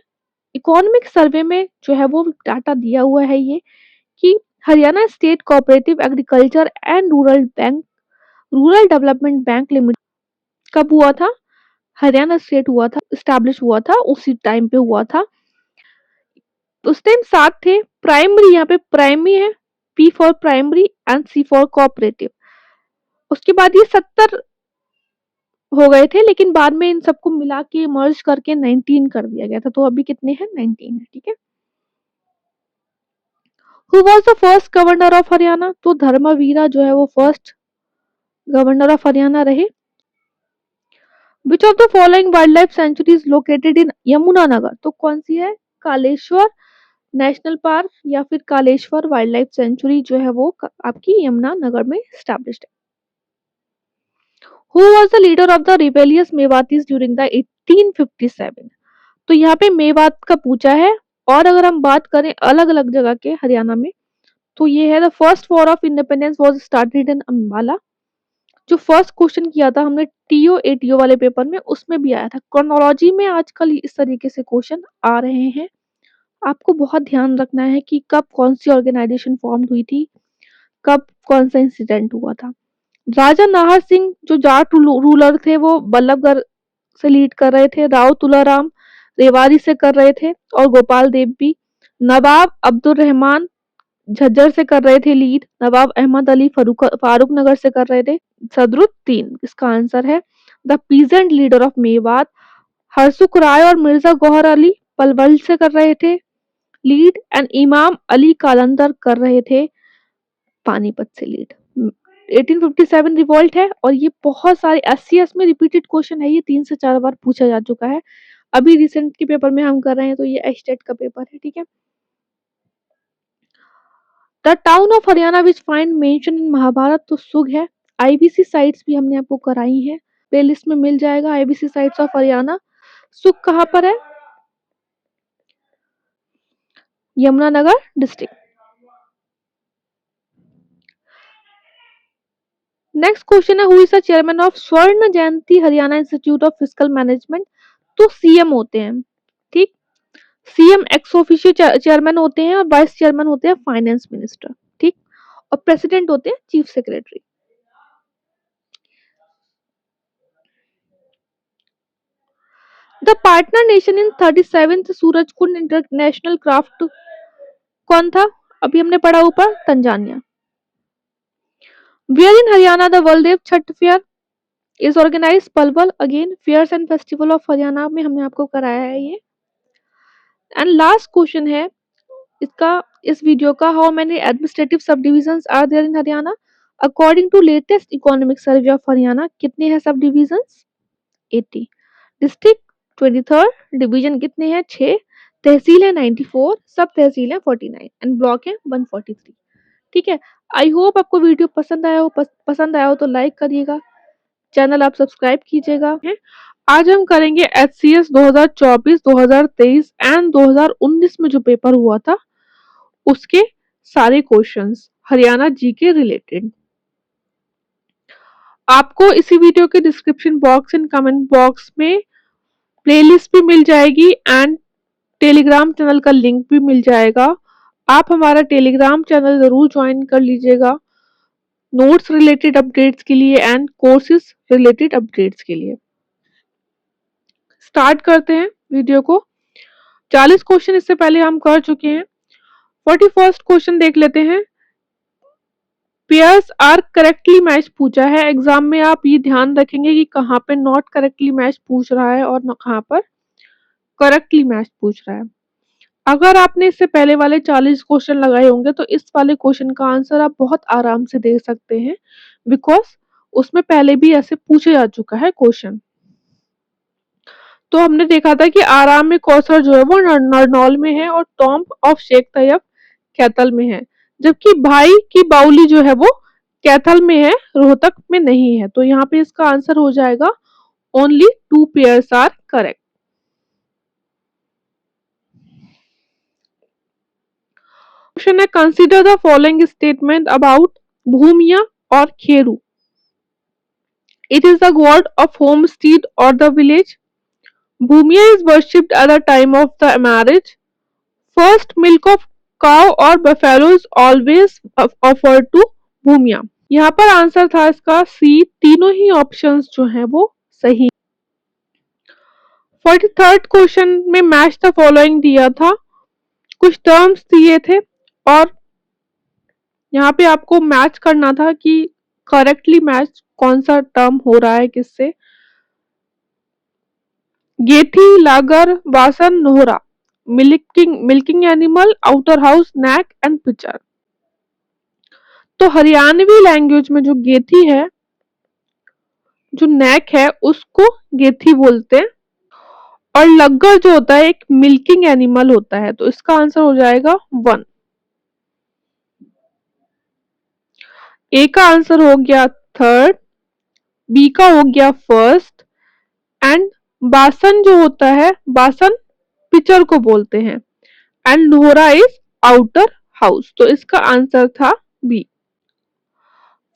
इकोनॉमिक सर्वे में जो है वो डाटा दिया हुआ है ये कि Haryana state cooperative agriculture and rural development bank limited कब हुआ था? हरियाणा स्टेट हुआ था, एस्टैब्लिश हुआ था, उसी टाइम पे हुआ था। उस टाइम 7 थे। प्राइमरी, यहाँ पे प्राइमरी है, P for primary and C for cooperative. उसके बाद ये 70 हो गए थे, लेकिन बाद में इन सबको मिला के मर्ज करके 19 कर दिया गया था। तो अभी कितने हैं? 19 है। ठीक है। Who was the first governor of Haryana? तो धर्मवीरा जो है वो फर्स्ट गवर्नर ऑफ हरियाणा रहे। विच of the following wild life sanctuary is located इन यमुनानगर? तो कौन सी है? कालेश्वर नेशनल पार्क या फिर कालेश्वर वाइल्ड लाइफ सेंचुरी जो है वो आपकी यमुनानगर में स्टैब्लिश्ड है। Who was the leader of the rebellious Mewatis during the 1857? तो यहाँ पे मेवात का पूछा है। और अगर हम बात करें अलग अलग जगह के हरियाणा में, तो ये है the first war of independence was started in Ambala. जो फर्स्ट क्वेश्चन किया था हमने टीओ एटीओ वाले पेपर में, उसमें भी आया था। क्रोनोलॉजी में आजकल इस तरीके से क्वेश्चन आ रहे हैं। आपको बहुत ध्यान रखना है कि कब कौन सी ऑर्गेनाइजेशन फॉर्म हुई थी, कब कौन सा इंसिडेंट हुआ था। राजा नाहर सिंह जो जाट रूलर थे वो बल्लभगढ़ से लीड कर रहे थे। राव तुलाराम रेवाड़ी से कर रहे थे और गोपाल देव भी। नवाब अब्दुल रहमान झज्जर से कर रहे थे लीड। नवाब अहमद अली फारूक नगर से कर रहे थे। सदरुद्दीन इसका आंसर है। The peasant leader of Mewat Harsukh Rai और मिर्जा गौहर अली पलवल से कर रहे थे लीड। एंड इमाम अली कालंदर कर रहे थे पानीपत से लीड। 1857 रिवॉल्ट है और ये बहुत सारे एससीएस में रिपीटेड क्वेश्चन है। ये 3 से 4 बार पूछा जा चुका है। अभी रिसेंट के पेपर में हम कर रहे हैं, तो ये एस्टेट का पेपर है। ठीक है। The town of Haryana which find mention in Mahabharata, तो सुग है। आईबीसी साइट्स भी हमने आपको कराई है, प्लेलिस्ट में मिल जाएगा। IBC sites of Haryana. Sugh कहाँ पर है? यमुनानगर डिस्ट्रिक्ट। नेक्स्ट क्वेश्चन है, who is the chairman of Swarna Jayanti Haryana institute of physical management? तो सीएम होते हैं। ठीक। सीएम एक्स ऑफिशियो चेयरमैन होते हैं और वाइस चेयरमैन होते हैं फाइनेंस मिनिस्टर। ठीक। और प्रेसिडेंट होते हैं chief secretary. The partner nation in 37th Surajkund international craft कौन था? अभी हमने पढ़ा ऊपर, Tanzania. Where in Haryana the Baldev Chhath fair is organize? Palwal. Again fairs and festival of Haryana में हमने आपको कराया है ये। एंड लास्ट क्वेश्चन है इसका, इस वीडियो का, how many administrative sub divisions are there in Haryana according to latest economic survey of Haryana? कितने हैं सब डिविजन्स? 80। डिस्ट्रिक्ट 23, डिवीजन कितने हैं? 6। तहसील है 94, सब तहसील है 49 एंड ब्लॉक है 143। ठीक है। आई होप आपको वीडियो पसंद आया हो तो लाइक करिएगा, चैनल आप सब्सक्राइब कीजिएगा। आज हम करेंगे एचसीएस 2024, 2023 एंड 2019 में जो पेपर हुआ था उसके सारे क्वेश्चंस हरियाणा जी के रिलेटेड। आपको इसी वीडियो के description box and comment box में प्लेलिस्ट भी मिल जाएगी एंड टेलीग्राम चैनल का लिंक भी मिल जाएगा। आप हमारा टेलीग्राम चैनल जरूर ज्वाइन कर लीजिएगा नोट्स रिलेटेड अपडेट्स के लिए एंड कोर्सेज रिलेटेड अपडेट्स के लिए। स्टार्ट करते हैं वीडियो को। 40 क्वेश्चन इससे पहले हम कर चुके हैं। 41st क्वेश्चन देख लेते हैं। पेयर्स आर करेक्टली मैच पूछा है। एग्जाम में आप ये ध्यान रखेंगे कि कहाँ पे नॉट करेक्टली मैच पूछ रहा है और कहाँ पर करेक्टली मैच पूछ रहा है। अगर आपने इससे पहले वाले 40 क्वेश्चन लगाए होंगे तो इस वाले क्वेश्चन का आंसर आप बहुत आराम से दे सकते हैं, बिकॉज उसमें पहले भी ऐसे पूछे जा चुका है क्वेश्चन। तो हमने देखा था कि आराम में कौसर जो है वो नरनौल में है और टॉम्ब ऑफ शेख तैयब कैथल में है, जबकि भाई की बाउली जो है वो कैथल में है, रोहतक में नहीं है। तो यहाँ पे इसका आंसर हो जाएगा only 2 pairs are correct. Question है, consider the following statement about Bhumia और Kheru. It is the god of homestead और the village. Bhumia is worshipped at the time of the marriage. First milk of cow or buffalo is always offered to भूमिया। यहाँ पर answer था इसका सी। तीनों ही options जो हैं वो सही। 43rd क्वेश्चन में मैच द फॉलोइंग दिया था, कुछ टर्म्स दिए थे और यहाँ पे आपको मैच करना था कि करेक्टली मैच कौन सा टर्म हो रहा है किससे। Gethi, Lagar, Vasan, Nohra, milking animal, outer house, neck and pitcher. तो हरियाणवी लैंग्वेज में जो गेथी है, जो नेक है, उसको गेथी बोलते हैं। और लग्गर जो होता है एक मिल्किंग एनिमल होता है। तो इसका आंसर हो जाएगा 1। ए का आंसर हो गया 3rd, बी का हो गया 1st एंड बासन जो होता है, बासन पिचर को बोलते हैं एंड लोहरा इज आउटर हाउस। तो इसका आंसर था बी।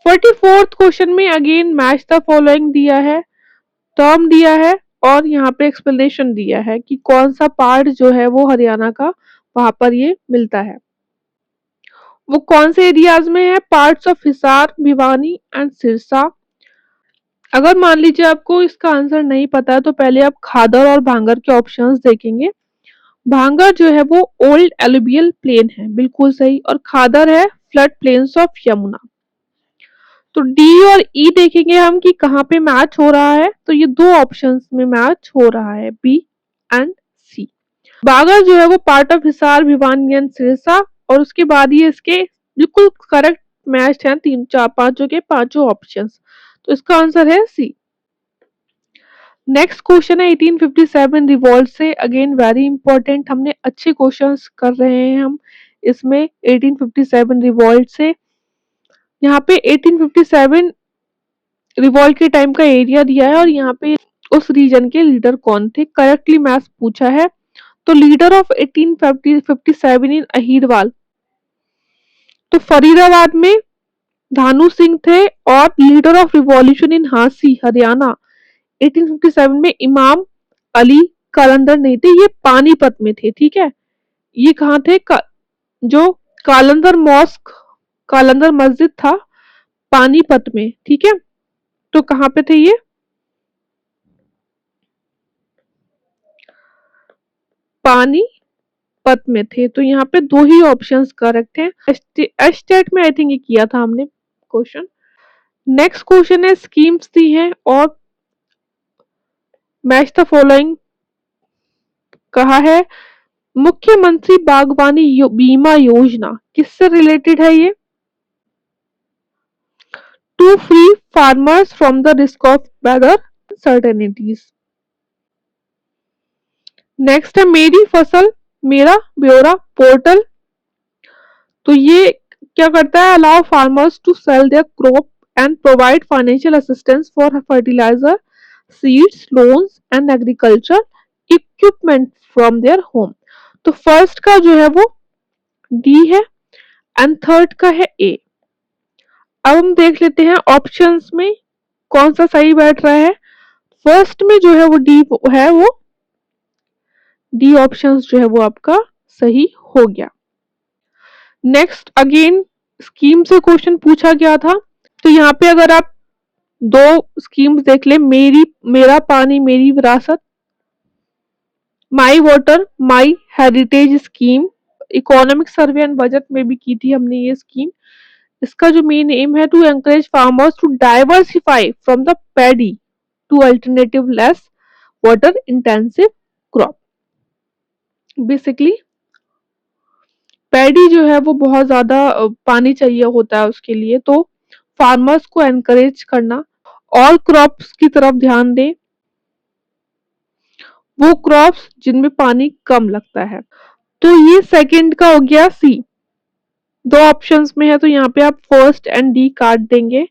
44th क्वेश्चन में अगेन मैच द फॉलोइंग दिया है, टर्म दिया है और यहाँ पे एक्सप्लेनेशन दिया है कि कौन सा पार्ट जो है वो हरियाणा का वहां पर ये मिलता है। वो कौन से एरियाज में है? Parts of Hisar, Bhiwani and Sirsa. अगर मान लीजिए आपको इसका आंसर नहीं पता है तो पहले आप खादर और भांगर के ऑप्शंस देखेंगे। भांगर जो है वो ओल्ड एलुवियल प्लेन है, बिल्कुल सही, और खादर है फ्लड प्लेन्स ऑफ यमुना। तो डी और ई देखेंगे हम कि कहाँ पे मैच हो रहा है, तो ये दो ऑप्शंस में मैच हो रहा है, बी एंड सी। बागर जो है वो part of Hisar, Bhiwani and Sirsa, और उसके बाद ये इसके बिल्कुल करेक्ट मैच है, 3 4 पांचों के पांचों ऑप्शंस। तो इसका आंसर है सी। नेक्स्ट क्वेश्चन है 1857 रिवॉल्ट से, अगेन वेरी इंपॉर्टेंट, हमने अच्छे क्वेश्चंस कर रहे हैं हम इसमें 1857 रिवॉल्ट से। यहाँ पे 1857 रिवॉल्ट के टाइम का एरिया दिया है और यहाँ पे उस रीजन के लीडर कौन थे, करेक्टली मैच पूछा है। तो लीडर ऑफ 1857 इन अहिरवाल, तो फरीदाबाद में धानु सिंह थे, और leader of revolution in Hansi Haryana 1857 में इमाम अली कालंदर नहीं थे, ये पानीपत में थे। ठीक है, ये कहाँ थे? जो कालंदर मॉस्क, कालंदर मस्जिद था पानीपत में। ठीक है, तो कहाँ पे थे ये? पानीपत में थे। तो यहाँ पे दो ही ऑप्शंस करेक्ट हैं। एस्टेट में आई थिंक ये किया था हमने क्वेश्चन। नेक्स्ट क्वेश्चन है, स्कीम्स दी है और मैच द फॉलोइंग कहा है। मुख्यमंत्री बागवानी बीमा योजना किससे रिलेटेड है ये? To free farmers from the risk of weather certainties. Next है मेरी फसल मेरा ब्यौरा पोर्टल, तो ये क्या करता है? Allow farmers to sell their crop and provide financial assistance for fertilizer, seeds, loans and agriculture equipment from their home. तो फर्स्ट का जो है वो डी है एंड थर्ड का है ए। अब हम देख लेते हैं ऑप्शंस में कौन सा सही बैठ रहा है। फर्स्ट में जो है वो डी है, वो डी ऑप्शंस जो है वो आपका सही हो गया। नेक्स्ट अगेन स्कीम से क्वेश्चन पूछा गया था, तो यहाँ पे अगर आप दो स्कीम्स देख ले, मेरा Pani Meri Virasat, my water my heritage scheme, economic survey and budget में भी की थी हमने ये स्कीम। इसका जो मेन एम है to encourage farmers to diversify from the paddy to alternative less water intensive crop. Basically paddy जो है वो बहुत ज्यादा पानी चाहिए होता है उसके लिए, तो फार्मर्स को एनकरेज करना और क्रॉप्स की तरफ ध्यान दें, वो क्रॉप्स जिनमें पानी कम लगता है। तो ये सेकंड का हो गया सी। दो ऑप्शंस में है तो यहाँ पे आप फर्स्ट एंड डी काट देंगे।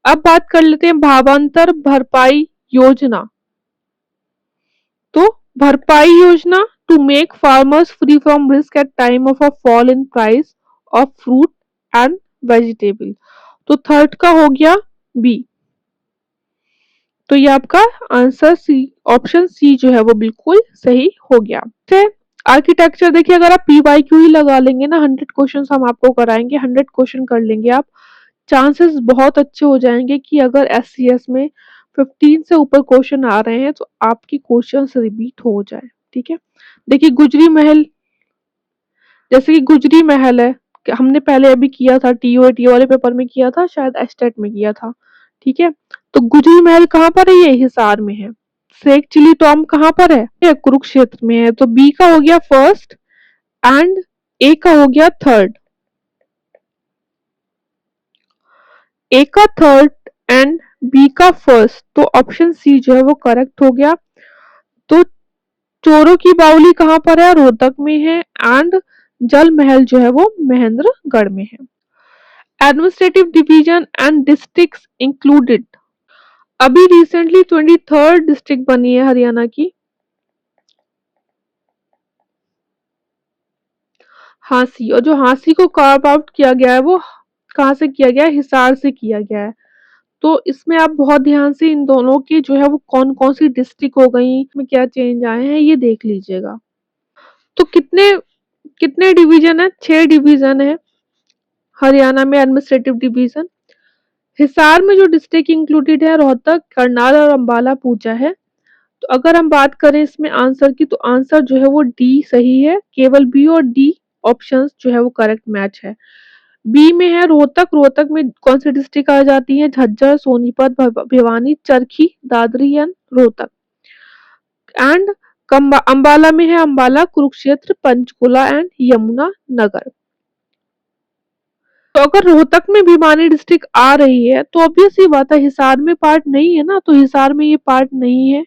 अब बात कर लेते हैं भावांतर भरपाई योजना। तो Bharpai Yojana to make farmers free from risk at time of a fall in price of fruit and vegetable. तो थर्ड का हो गया बी। तो ये आपका आंसर सी, ऑप्शन सी जो है वो बिल्कुल सही हो गया। आर्किटेक्चर देखिए, अगर आप PYQ ही लगा लेंगे ना, 100 क्वेश्चन हम आपको कराएंगे, 100 क्वेश्चन कर लेंगे आप, चांसेस बहुत अच्छे हो जाएंगे कि अगर SCS में 15 से ऊपर क्वेश्चन आ रहे हैं तो आपकी क्वेश्चन रिपीट हो जाए। ठीक है, देखिए गुजरी महल, जैसे कि गुजरी महल है, हमने पहले अभी किया था, TOT वाले पेपर में किया था, शायद एस्टेट में किया था। ठीक है, तो गुजरी महल कहाँ पर है? ये हिसार में है। शेख चिली टॉम कहाँ पर है? ये कुरुक्षेत्र में है। तो बी का हो गया फर्स्ट एंड ए का हो गया थर्ड। ए का थर्ड एंड बी का फर्स्ट, तो ऑप्शन सी जो है वो करेक्ट हो गया। तो चोरों की बावली कहाँ पर है? रोहतक में है एंड जल महल जो है वो महेंद्रगढ़ में है। Administrative division and districts included. अभी रिसेंटली 23rd डिस्ट्रिक्ट बनी है हरियाणा की, हांसी। और जो हांसी को कार्व आउट किया गया है वो कहाँ से किया गया है? हिसार से किया गया है। तो इसमें आप बहुत ध्यान से इन दोनों की जो है वो कौन कौन सी डिस्ट्रिक्ट हो गई, इसमें क्या चेंज आए हैं ये देख लीजिएगा। तो कितने कितने डिवीजन है? 6 डिवीजन है हरियाणा में एडमिनिस्ट्रेटिव डिवीजन। हिसार में जो डिस्ट्रिक्ट इंक्लूडेड है रोहतक, करनाल और अंबाला पूजा है। तो अगर हम बात करें इसमें आंसर की, तो आंसर जो है वो डी सही है। केवल बी और डी ऑप्शंस जो है वो करेक्ट मैच है। बी में है रोहतक। रोहतक में कौन सी डिस्ट्रिक्ट आ जाती है? झज्जर, सोनीपत, भिवानी, चरखी, दादरी एंड रोहतक। एंड अंबाला में है अंबाला, कुरुक्षेत्र, पंचकुला एंड यमुना नगर। तो अगर रोहतक में भिवानी डिस्ट्रिक्ट आ रही है तो ऑब्वियस सी बात है हिसार में पार्ट नहीं है ना, तो हिसार में ये पार्ट नहीं है।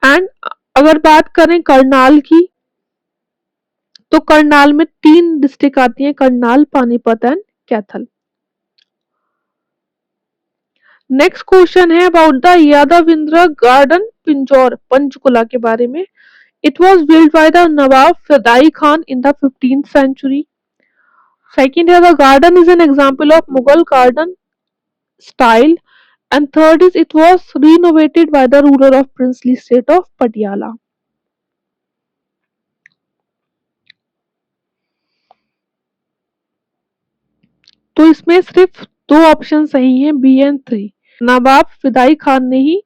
एंड अगर बात करें करनाल की, तो करनाल में 3 डिस्ट्रिक्ट आती हैं, Karnal, Panipat and Kaithal. Next question है about the Yadavindra garden Pinjore, Panchkula के बारे में। It was build by the Nawab Fidai Khan in the 15th century। Second है the garden is an example of Mughal garden style, and third is it was renovated by the ruler of princely state of Patiala। तो इसमें सिर्फ 2 option सही हैं, B and 3। नवाब फिदाई खान ने ही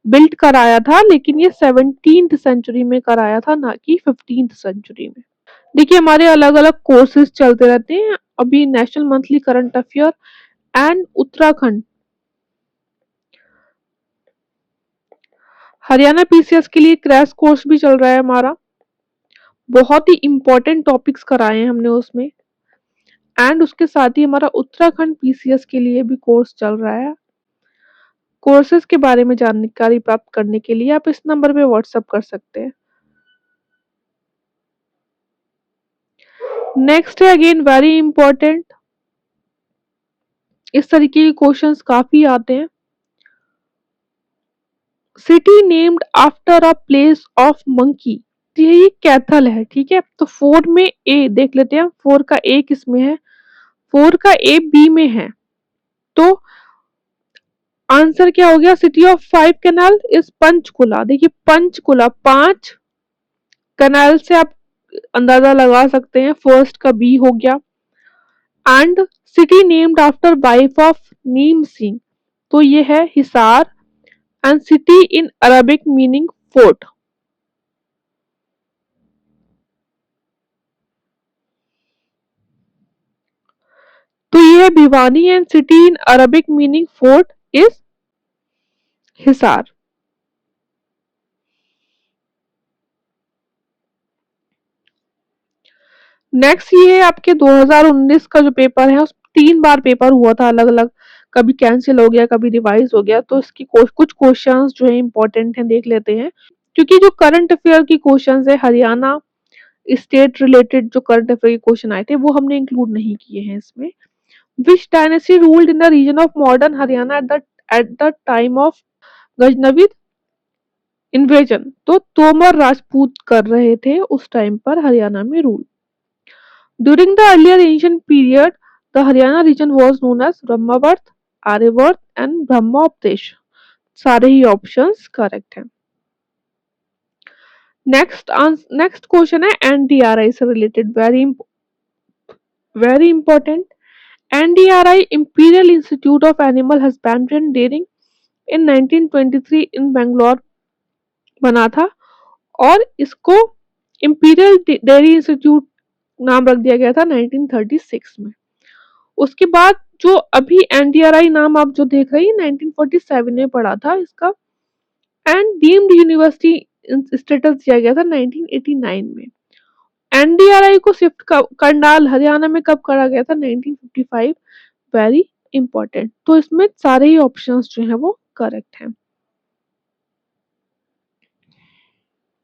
build कराया था, लेकिन ये 17th सेंचुरी में कराया था, ना कि 15th सेंचुरी में। देखिए हमारे अलग अलग कोर्सेज चलते रहते हैं। अभी national monthly current affair and Uttarakhand Haryana PCS के लिए क्रैश कोर्स भी चल रहा है हमारा। बहुत ही इंपॉर्टेंट टॉपिक्स कराए हैं हमने उसमें। एंड उसके साथ ही हमारा उत्तराखंड पीसीएस के लिए भी कोर्स चल रहा है। कोर्सेज के बारे में जानकारी प्राप्त करने के लिए आप इस नंबर पे व्हाट्सएप कर सकते हैं। नेक्स्ट है अगेन वेरी इंपॉर्टेंट, इस तरीके के क्वेश्चंस काफी आते हैं। City named after a place of monkey, ये कैथल है, ठीक है। तो 4 में ए देख लेते हैं, 4 का ए किसमें है? 4 का ए बी में है। तो आंसर क्या हो गया? City of 5 canal is Panchkula. देखिए पंचकुला 5 कैनाल से आप अंदाजा लगा सकते हैं, फर्स्ट का बी हो गया। And city named after wife of Neem Singh, तो ये है Hisar. And city in Arabic meaning fort, तो ये है Bhiwani. And city in Arabic meaning fort is Hisar. Next ये है आपके 2019 का जो पेपर है, उस 3 बार पेपर हुआ था अलग अलग, कभी कैंसिल हो गया, कभी रिवाइज हो गया। तो इसकी कुछ क्वेश्चंस जो है इंपॉर्टेंट हैं, देख लेते हैं। क्योंकि जो करंट अफेयर की क्वेश्चंस है हरियाणा स्टेट रिलेटेड, जो करंट अफेयर के क्वेश्चन आए थे वो हमने इंक्लूड नहीं किए हैं इसमें। Which dynasty ruled in the region of modern Haryana at the time of Ghaznavi invasion, तो तोमर राजपूत कर रहे थे उस टाइम पर हरियाणा में rule. During the earlier ancient period the Haryana region was known as Brahmavarta, Aryavarta and Brahmopadesha. सारे ही ऑप्शंस करेक्ट हैं। नेक्स्ट क्वेश्चन है एनडीआरआई से रिलेटेड, very important. NDRI imperial institute of animal husbandry and dairying in 1923 इन बेंगलोर बना था, और इसको इंपीरियल डेयरी इंस्टीट्यूट नाम रख दिया गया था 1936 में। उसके बाद जो अभी एनडीआरआई नाम आप जो देख रही है 1947 में पड़ा था इसका, एंड डीम्ड यूनिवर्सिटी स्टेटस दिया गया था 1989 में। एनडीआरआई को शिफ्ट करनाल हरियाणा में कब करा गया था? 1955। Very important. तो इसमें सारे ही ऑप्शंस जो हैं वो करेक्ट हैं।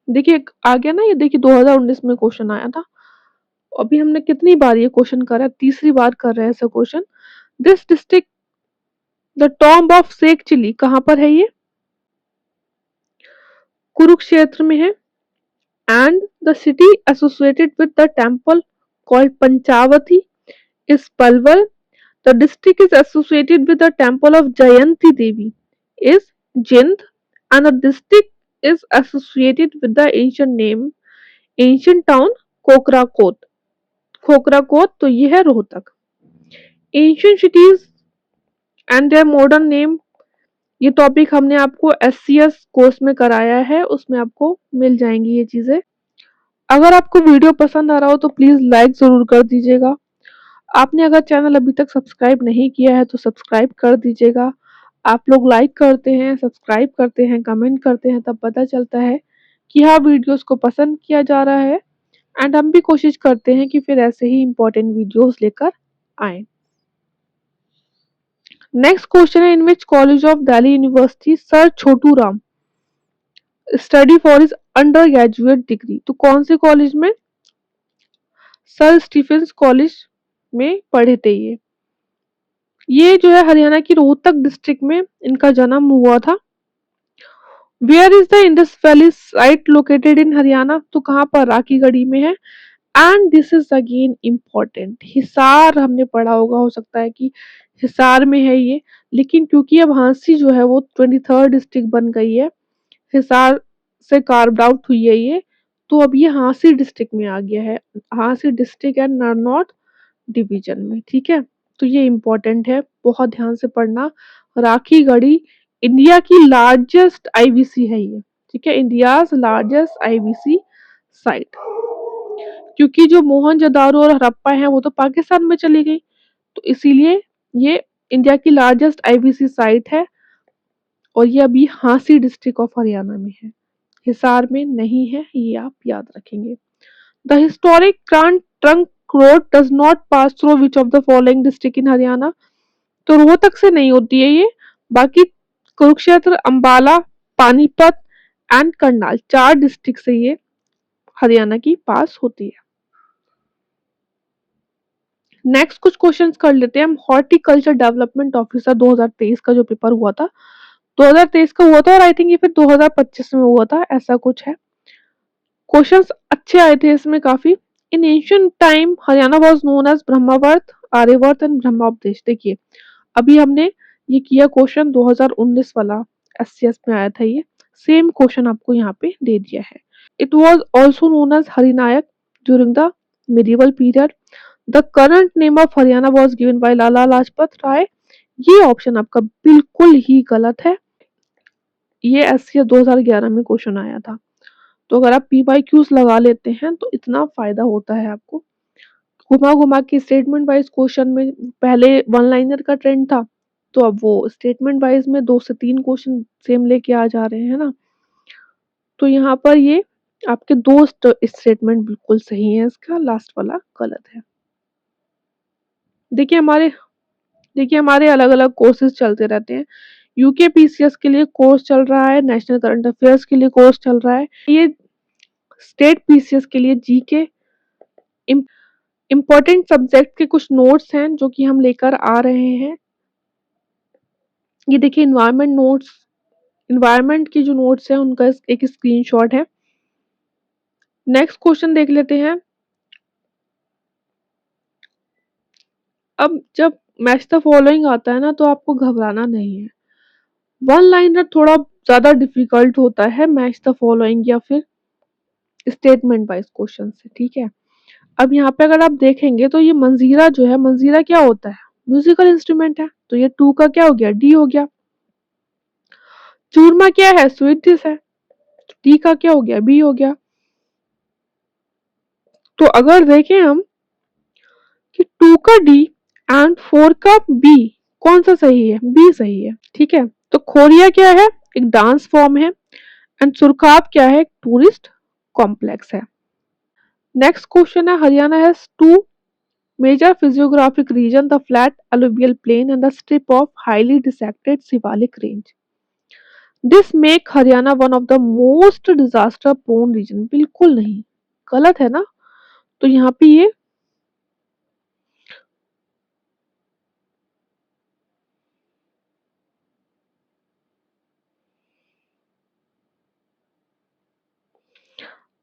देखिए आ गया ना, ये देखिए 2019 में क्वेश्चन आया था। अभी हमने कितनी बार ये क्वेश्चन करा है? तीसरी बार कर रहे हैं ऐसा question. This district the tomb of Sheikh Chilli कहाँ पर है? ये कुरुक्षेत्र में है। And the city associated with the temple called Panchavati is Palwal. The district is associated with the temple of Jayanti Devi is Jind. And the district is associated with the ancient town Kokrakot. Khokrakot तो ये है Rohtak. Ancient cities and their modern name, ये topic हमने आपको SCS course में कराया है, उसमें आपको मिल जाएंगी ये चीजें। अगर आपको वीडियो पसंद आ रहा हो तो प्लीज लाइक जरूर कर दीजिएगा। आपने अगर चैनल अभी तक सब्सक्राइब नहीं किया है तो सब्सक्राइब कर दीजिएगा। आप लोग लाइक करते हैं, सब्सक्राइब करते हैं, कमेंट करते हैं, तब पता चलता है कि हाँ वीडियोस को पसंद किया जा रहा है। एंड हम भी कोशिश करते हैं कि फिर ऐसे ही इंपॉर्टेंट वीडियोस लेकर आए। नेक्स्ट क्वेश्चन है, in which college of Delhi university sir Chhotu Ram study for his undergraduate degree? तो कौन से कॉलेज में? सर स्टीफेंस कॉलेज में पढ़े थे ये जो है हरियाणा की रोहतक डिस्ट्रिक्ट में इनका जन्म हुआ था। Where is the Indus valley site located in Haryana? तो कहाँ पर? राखीगढ़ी में है। And this is again important, Hisar हमने पढ़ा होगा, हो सकता है कि हिसार में है ये, लेकिन क्योंकि अब हांसी जो है वो 23rd डिस्ट्रिक्ट बन गई है, हिसार से कार्व्ड आउट हुई है ये, तो अब ये हांसी डिस्ट्रिक्ट में आ गया है। हांसी डिस्ट्रिक्ट एंड नरनौत डिवीजन में, ठीक है। तो ये इम्पोर्टेंट है, बहुत ध्यान से पढ़ना। राखीगढ़ी इंडिया की लार्जेस्ट आईबीसी है ये, ठीक है, इंडियाज लार्जेस्ट आईबीसी साइट। क्योंकि जो मोहनजोदारो और हड़प्पा है वो तो पाकिस्तान में चली गई, तो इसीलिए ये इंडिया की लार्जेस्ट आईबीसी साइट है। और ये अभी हांसी डिस्ट्रिक्ट ऑफ हरियाणा में है, हिसार में नहीं है, ये आप याद रखेंगे। The historic grand trunk road does not pass through which of the following district in Haryana? तो रोहतक से नहीं होती है ये, बाकी कुरुक्षेत्र, अंबाला, पानीपत एंड करनाल, 4 डिस्ट्रिक्ट से ये हरियाणा की पास होती है। नेक्स्ट कुछ क्वेश्चंस कर लेते हैं हम। हॉर्टिकल्चर डेवलपमेंट ऑफिसर 2023 का जो पेपर हुआ था, 2023 का हुआ था और आई थिंक ये फिर 2025 में हुआ था, ऐसा कुछ है। क्वेश्चंस अच्छे आए थे इसमें काफी। In ancient time Haryana was known as Brahmavarta, Aryavarta and Brahmopadesha. देखिए अभी हमने ये किया क्वेश्चन 2019 वाला, एससीएस में आया था ये, सेम क्वेश्चन आपको यहाँ पे दे दिया है। It was also known as Harinayak during the medieval period. The current name of Haryana was given by Lala Lajpat Rai. ये ऑप्शन आपका बिल्कुल ही गलत है, ये एससीएस 2011 में क्वेश्चन आया था। तो अगर आप पीवाईक्यूज लगा लेते हैं तो इतना फायदा होता है आपको। घुमा घुमा के स्टेटमेंट वाइज क्वेश्चन में पहले वन लाइनर का ट्रेंड था, तो अब वो स्टेटमेंट वाइज में 2 से 3 क्वेश्चन सेम लेके आ जा रहे हैं ना। तो यहाँ पर ये आपके 2 स्टेटमेंट बिल्कुल सही है, इसका लास्ट वाला गलत है। देखिए हमारे अलग अलग कोर्सेज चलते रहते हैं। यूके पीसीएस के लिए कोर्स चल रहा है, नेशनल करंट अफेयर्स के लिए कोर्स चल रहा है, ये स्टेट पीसीएस के लिए जीके इम्पोर्टेंट सब्जेक्ट के कुछ नोट्स हैं जो कि हम लेकर आ रहे हैं। ये देखिए इन्वायरमेंट की जो नोट्स हैं उनका एक स्क्रीनशॉट है। नेक्स्ट क्वेश्चन देख लेते हैं। अब जब मैच द फॉलोइंग आता है ना तो आपको घबराना नहीं है। वन लाइनर थोड़ा ज्यादा डिफिकल्ट होता है मैच द फॉलोइंग या फिर स्टेटमेंट वाइज क्वेश्चन से, ठीक है। अब यहाँ पे अगर आप देखेंगे तो ये मंजीरा जो है, मंजीरा क्या होता है? म्यूजिकल इंस्ट्रूमेंट है, तो ये 2 का क्या हो गया? डी हो गया। चूरमा क्या है? स्वीट डिश है, तो डी का क्या हो गया? बी हो गया। तो अगर देखें हम कि 2 का डी एंड 4 का बी, कौन सा सही है? बी सही है, ठीक है। तो खोरिया क्या है? एक डांस फॉर्म है। एंड सुरखाब क्या है? टूरिस्ट कॉम्प्लेक्स है। नेक्स्ट क्वेश्चन है, Haryana has two major physiographic region, the flat alluvial plain and the strip of highly dissected Shivalik range. This make Haryana one of the most disaster prone region। बिल्कुल नहीं, गलत है ना। तो यहाँ पे ये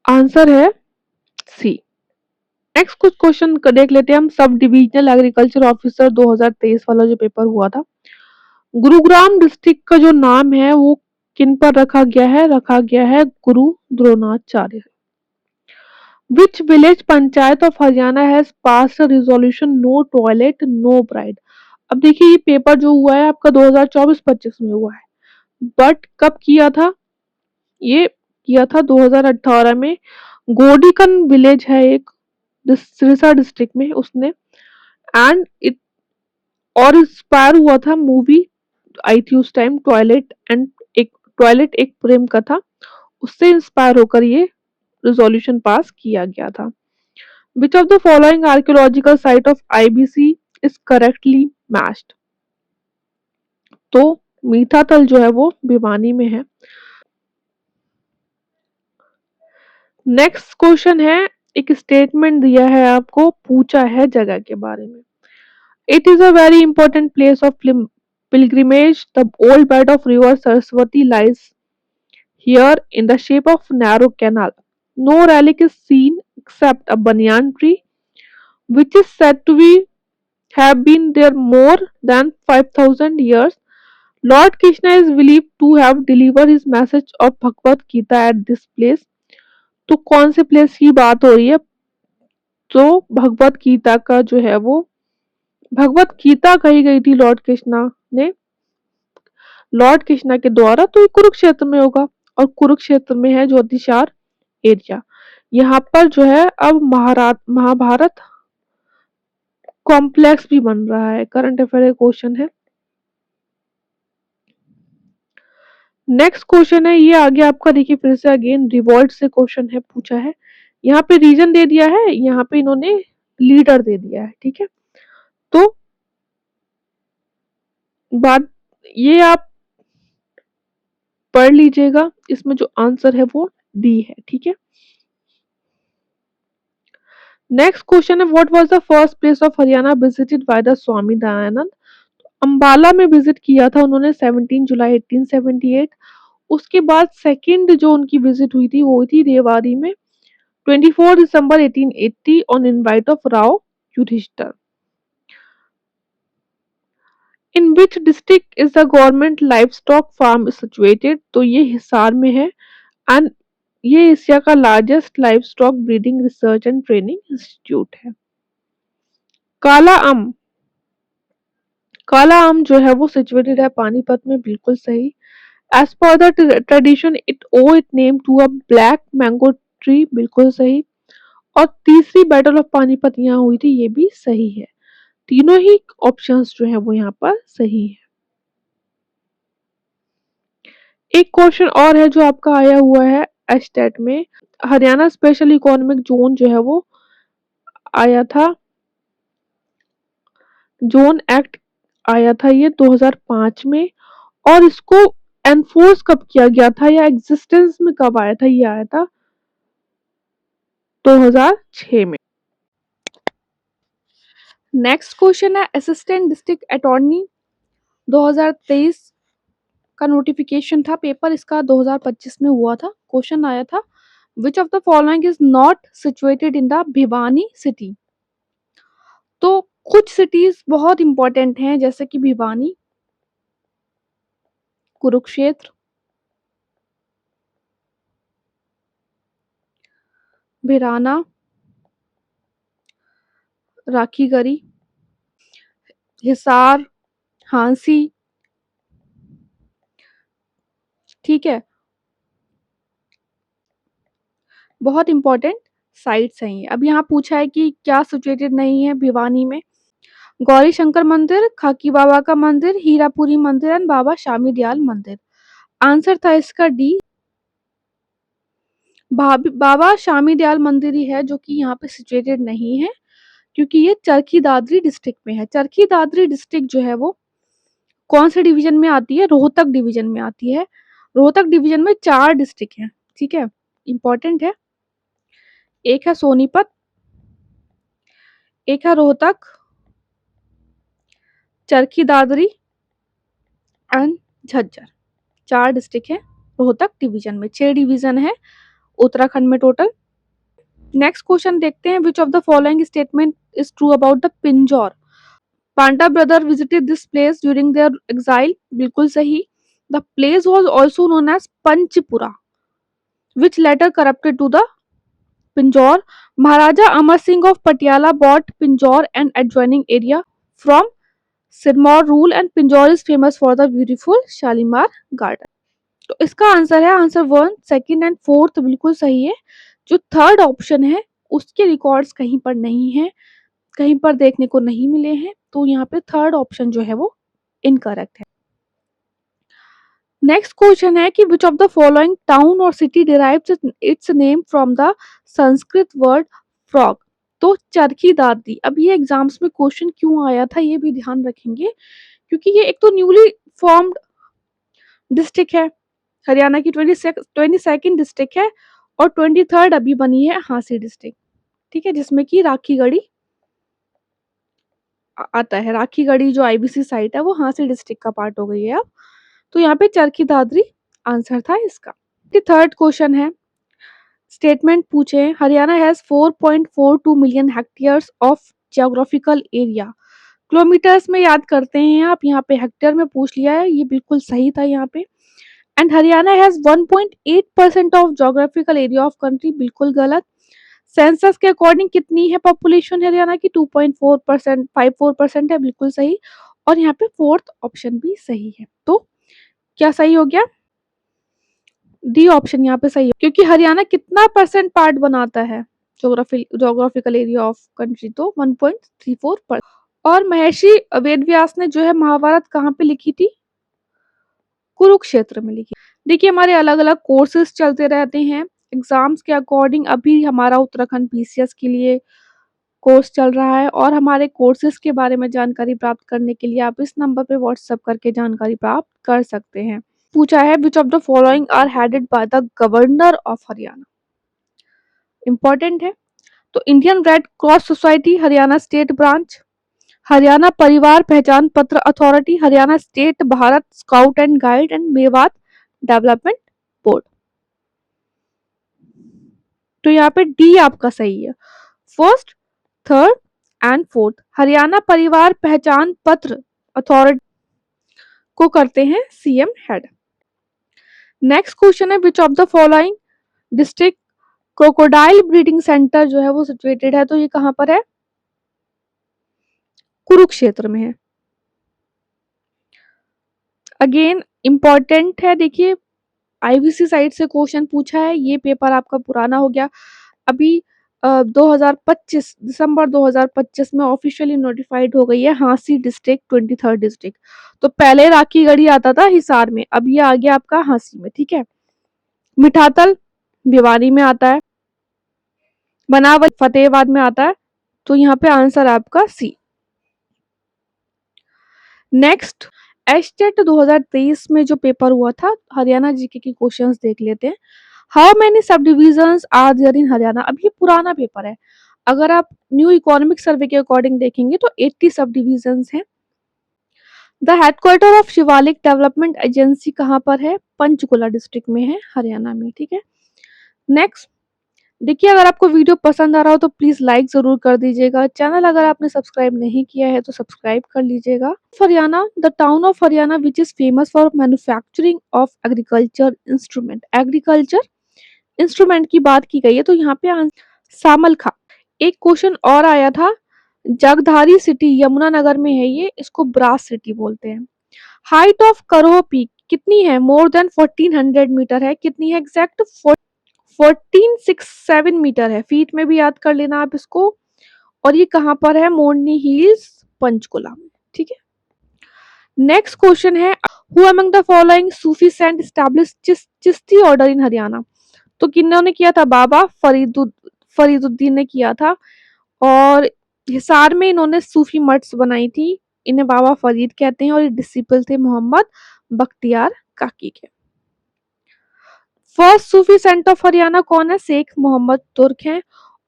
आंसर है सी। नेक्स्ट कुछ क्वेश्चन देख लेते हैं हम। सब डिविजनल एग्रीकल्चर ऑफिसर 2023 वाला जो पेपर हुआ था, गुरुग्राम डिस्ट्रिक्ट का जो नाम है वो किन पर रखा गया है? रखा गया है Guru Dronacharya. Which village panchayat of Haryana has pass resolution no toilet no bride. अब देखिए ये पेपर जो हुआ है आपका 2024-25 में हुआ है, बट कब किया था? ये किया था 2018 में। गोडीकन विलेज है एक सिरसा डिस्ट्रिक्ट में, उसने एंड इट और इंस्पायर हुआ था मूवी आई थी उस टाइम, टॉयलेट एक प्रेम कथा, उससे इंस्पायर होकर ये रिजोल्यूशन पास किया गया था। विच of the following archaeological site of IBC is correctly matched? तो मीठा तल जो है वो भिवानी में है। नेक्स्ट क्वेश्चन है, एक स्टेटमेंट दिया है आपको, पूछा है जगह के बारे में। It is a very important place of pilgrimage. The old bed of river Saraswati lies here in the shape of narrow canal. No relic is seen except a banyan tree, which is said to be have been there more than 5,000 years. Lord Krishna is believed to have delivered his message of Bhagavad Gita at this place. तो कौन से place की बात हो रही है? तो भगवत गीता का जो है वो भगवत गीता कही गई थी लॉर्ड कृष्णा के द्वारा, तो ये कुरुक्षेत्र में होगा। और कुरुक्षेत्र में है ज्योतिषार एरिया। यहाँ पर जो है अब महाभारत कॉम्प्लेक्स भी बन रहा है। करंट अफेयर क्वेश्चन है। नेक्स्ट क्वेश्चन है, ये आगे आपका देखिए फिर से अगेन रिवॉल्ट से क्वेश्चन है, पूछा है। यहाँ पे रीजन दे दिया है, यहाँ पे इन्होंने लीडर दे दिया है, ठीक है। तो बात ये आप पढ़ लीजिएगा, इसमें जो आंसर है वो डी है, ठीक है। नेक्स्ट क्वेश्चन है, what was the first place of Haryana visited by the Swami Dayanand? Ambala में विजिट किया था उन्होंने 17 जुलाई 1878। उसके बाद सेकंड जो उनकी विजिट हुई थी वो हुई थी रेवाड़ी में 24 दिसंबर 1880 on invite of Rao Yudhishthir. In which district is the government life stock farm situated? तो ये हिसार में है एंड ये एशिया का largest life stock breeding research and training institute है। काला आम, काला आम जो है वो सिचुएटेड है पानीपत में, बिल्कुल सही। As per the tradition it owe it name to a black mango tree, बिल्कुल सही। और तीसरी बैटल ऑफ पानीपत यहाँ हुई थी, ये भी सही है। तीनों ही ऑप्शंस जो है वो यहाँ पर सही है। एक क्वेश्चन और है जो आपका आया हुआ है एस्टेट में, हरियाणा स्पेशल इकोनॉमिक जोन जो है वो आया था, जोन एक्ट आया था ये 2005 में। और इसको एनफोर्स कब किया गया था या एग्जिस्टेंस में कब आया था? ये आया था 2006 में। नेक्स्ट क्वेश्चन है, असिस्टेंट डिस्ट्रिक्ट अटॉर्नी 2023 का नोटिफिकेशन था, पेपर इसका 2025 में हुआ था। क्वेश्चन आया था, विच of the following is not situated in the Bhiwani city? तो कुछ सिटीज बहुत इंपॉर्टेंट हैं, जैसे कि भिवानी, कुरुक्षेत्र, भिराना, राखीगढ़ी, हिसार, हांसी, ठीक है। बहुत इंपॉर्टेंट साइट्स हैं ये। अब यहाँ पूछा है कि क्या सिचुएटेड नहीं है भिवानी में? गौरी शंकर मंदिर, खाकी बाबा का मंदिर, हीरापुरी मंदिर एंड बाबा शामी दयाल मंदिर। आंसर था इसका डी, बाबा शामी दयाल मंदिर ही है जो कि यहाँ पे सिचुएटेड नहीं है, क्योंकि ये चरखी दादरी डिस्ट्रिक्ट में है। चरखी दादरी डिस्ट्रिक्ट जो है वो कौन से डिवीजन में आती है? रोहतक डिवीजन में आती है। रोहतक डिवीजन में 4 डिस्ट्रिक्ट हैं, ठीक है? इंपॉर्टेंट है। एक है सोनीपत, एक है रोहतक, चरखी दादरी एंड झज्जर। 4 डिस्ट्रिक्ट हैं रोहतक डिवीजन में। 6 डिवीजन है उत्तराखंड में टोटल। नेक्स्ट क्वेश्चन देखते हैं, which of the following statement is true about the Pinjore? Pandava brother visited this place during their exile. बिल्कुल सही। The place was also known as Panchpura which later corrupted to the Pinjore. Maharaja Amar Singh of Patiala bought Pinjore and adjoining area from Sirmaur rule, and Pinjore is famous for the beautiful Shalimar Garden. तो इसका answer है answer 1, 2 and 4 बिल्कुल सही है। जो third option है उसके records कहीं पर नहीं है, कहीं पर देखने को नहीं मिले हैं, तो यहाँ पे थर्ड ऑप्शन जो है वो इनकरेक्ट है। नेक्स्ट क्वेश्चन है कि which of the following town और city derives its name from the Sanskrit word frog? तो चरखी दादरी। अब ये एग्जाम्स में क्वेश्चन क्यों आया था ये भी ध्यान रखेंगे, क्योंकि ये एक तो न्यूली फॉर्म्ड डिस्ट्रिक्ट है, हरियाणा की 22nd डिस्ट्रिक्ट है, और 23rd अभी बनी है हांसी डिस्ट्रिक्ट, ठीक है, जिसमें कि राखीगढ़ी आता है। राखीगढ़ी जो आईबीसी साइट है वो हांसी डिस्ट्रिक्ट का पार्ट हो गई है अब। तो यहाँ पे चरखी दादरी आंसर था इसका। थर्ड क्वेश्चन है, स्टेटमेंट पूछे, Haryana has 4.42 million hectares of geographical area. Kilometres में याद करते हैं आप, यहाँ पे हेक्टेयर में पूछ लिया है, ये बिल्कुल सही था यहाँ पे। And Haryana has 1.8% of geographical area of country, बिल्कुल गलत। सेंसस के अकॉर्डिंग कितनी है पॉपुलेशन हरियाणा की? 2.4%, 54% है, बिल्कुल सही। और यहाँ पे फोर्थ ऑप्शन भी सही है। तो क्या सही हो गया? डी ऑप्शन यहाँ पे सही है, क्योंकि हरियाणा कितना परसेंट पार्ट बनाता है जोग्राफिकल एरिया ऑफ कंट्री? तो 1.34%। और महर्षि वेदव्यास ने जो है महाभारत कहाँ पे लिखी थी? कुरुक्षेत्र में लिखी। देखिए हमारे अलग अलग कोर्सेज चलते रहते हैं एग्जाम्स के अकॉर्डिंग। अभी हमारा उत्तराखंड पीसीएस के लिए कोर्स चल रहा है, और हमारे कोर्सेज के बारे में जानकारी प्राप्त करने के लिए आप इस नंबर पे व्हाट्सएप करके जानकारी प्राप्त कर सकते हैं। पूछा है which of the following are headed by the governor of Haryana? Important है। तो Indian red cross society Haryana state branch, Haryana Parivar Pehchan Patra authority, Haryana state Bharat scout and guide, and Mewat development board. तो यहाँ पे डी आपका सही है। First, third and fourth Haryana Parivar Pehchan Patra authority को करते हैं सीएम हेड। नेक्स्ट क्वेश्चन है which of the following district crocodile breeding centre जो है वो सिचुएटेड है? तो ये कहां पर है? कुरुक्षेत्र में है। अगेन इंपॉर्टेंट है, देखिए आईवीसी साइट से क्वेश्चन पूछा है, ये पेपर आपका पुराना हो गया। अभी 2025 दिसंबर 2025 में ऑफिशियली नोटिफाइड हो गई है हांसी डिस्ट्रिक्ट 23rd डिस्ट्रिक्ट। तो पहले राखीगढ़ी आता था हिसार में, अब ये आ गया आपका हांसी में, ठीक है। मिठातल भिवानी में आता है, बनावल फतेहाबाद में आता है। तो यहाँ पे आंसर आपका सी। नेक्स्ट, एस्टेट 2023 में जो पेपर हुआ था हरियाणा जीके की क्वेश्चंस देख लेते हैं। How many sub divisions are there in Haryana? अब ये पुराना पेपर है, अगर आप न्यू इकोनॉमिक सर्वे के अकॉर्डिंग देखेंगे तो 80 सब डिविजन्स हैं। The headquarter of Shivalik development agency कहाँ पर है? पंचकुला डिस्ट्रिक्ट में है हरियाणा में, ठीक है। नेक्स्ट, देखिए अगर आपको वीडियो पसंद आ रहा हो तो प्लीज लाइक जरूर कर दीजिएगा। चैनल अगर आपने सब्सक्राइब नहीं किया है तो सब्सक्राइब कर लीजिएगा। Haryana, the town of Haryana which is famous for manufacturing of agriculture instrument. Agriculture instrument की बात की गई है, तो यहाँ पे सामलखा। एक क्वेश्चन और आया था, जगधारी सिटी यमुनानगर में है ये, इसको ब्रास सिटी बोलते हैं। हाइट ऑफ करोह पीक कितनी है? मोर देन 1400 मीटर है। कितनी है एग्जैक्ट? 1467 मीटर है। फीट में भी याद कर लेना आप इसको। और ये कहां पर है? मोरनी हिल्स पंचकुला में, ठीक है। नेक्स्ट क्वेश्चन है, who among the following Sufi saint established Chishti order in Haryana? तो किन्होंने किया था? बाबा फरीदुद्दीन ने किया था। और हिसार में इन्होंने सूफी मठ्स बनाई थी। इन्हें बाबा फरीद कहते हैं और ये डिसिपल थे मोहम्मद बख्तियार काकी के। First Sufi saint of Haryana कौन है? शेख मोहम्मद तुर्क हैं।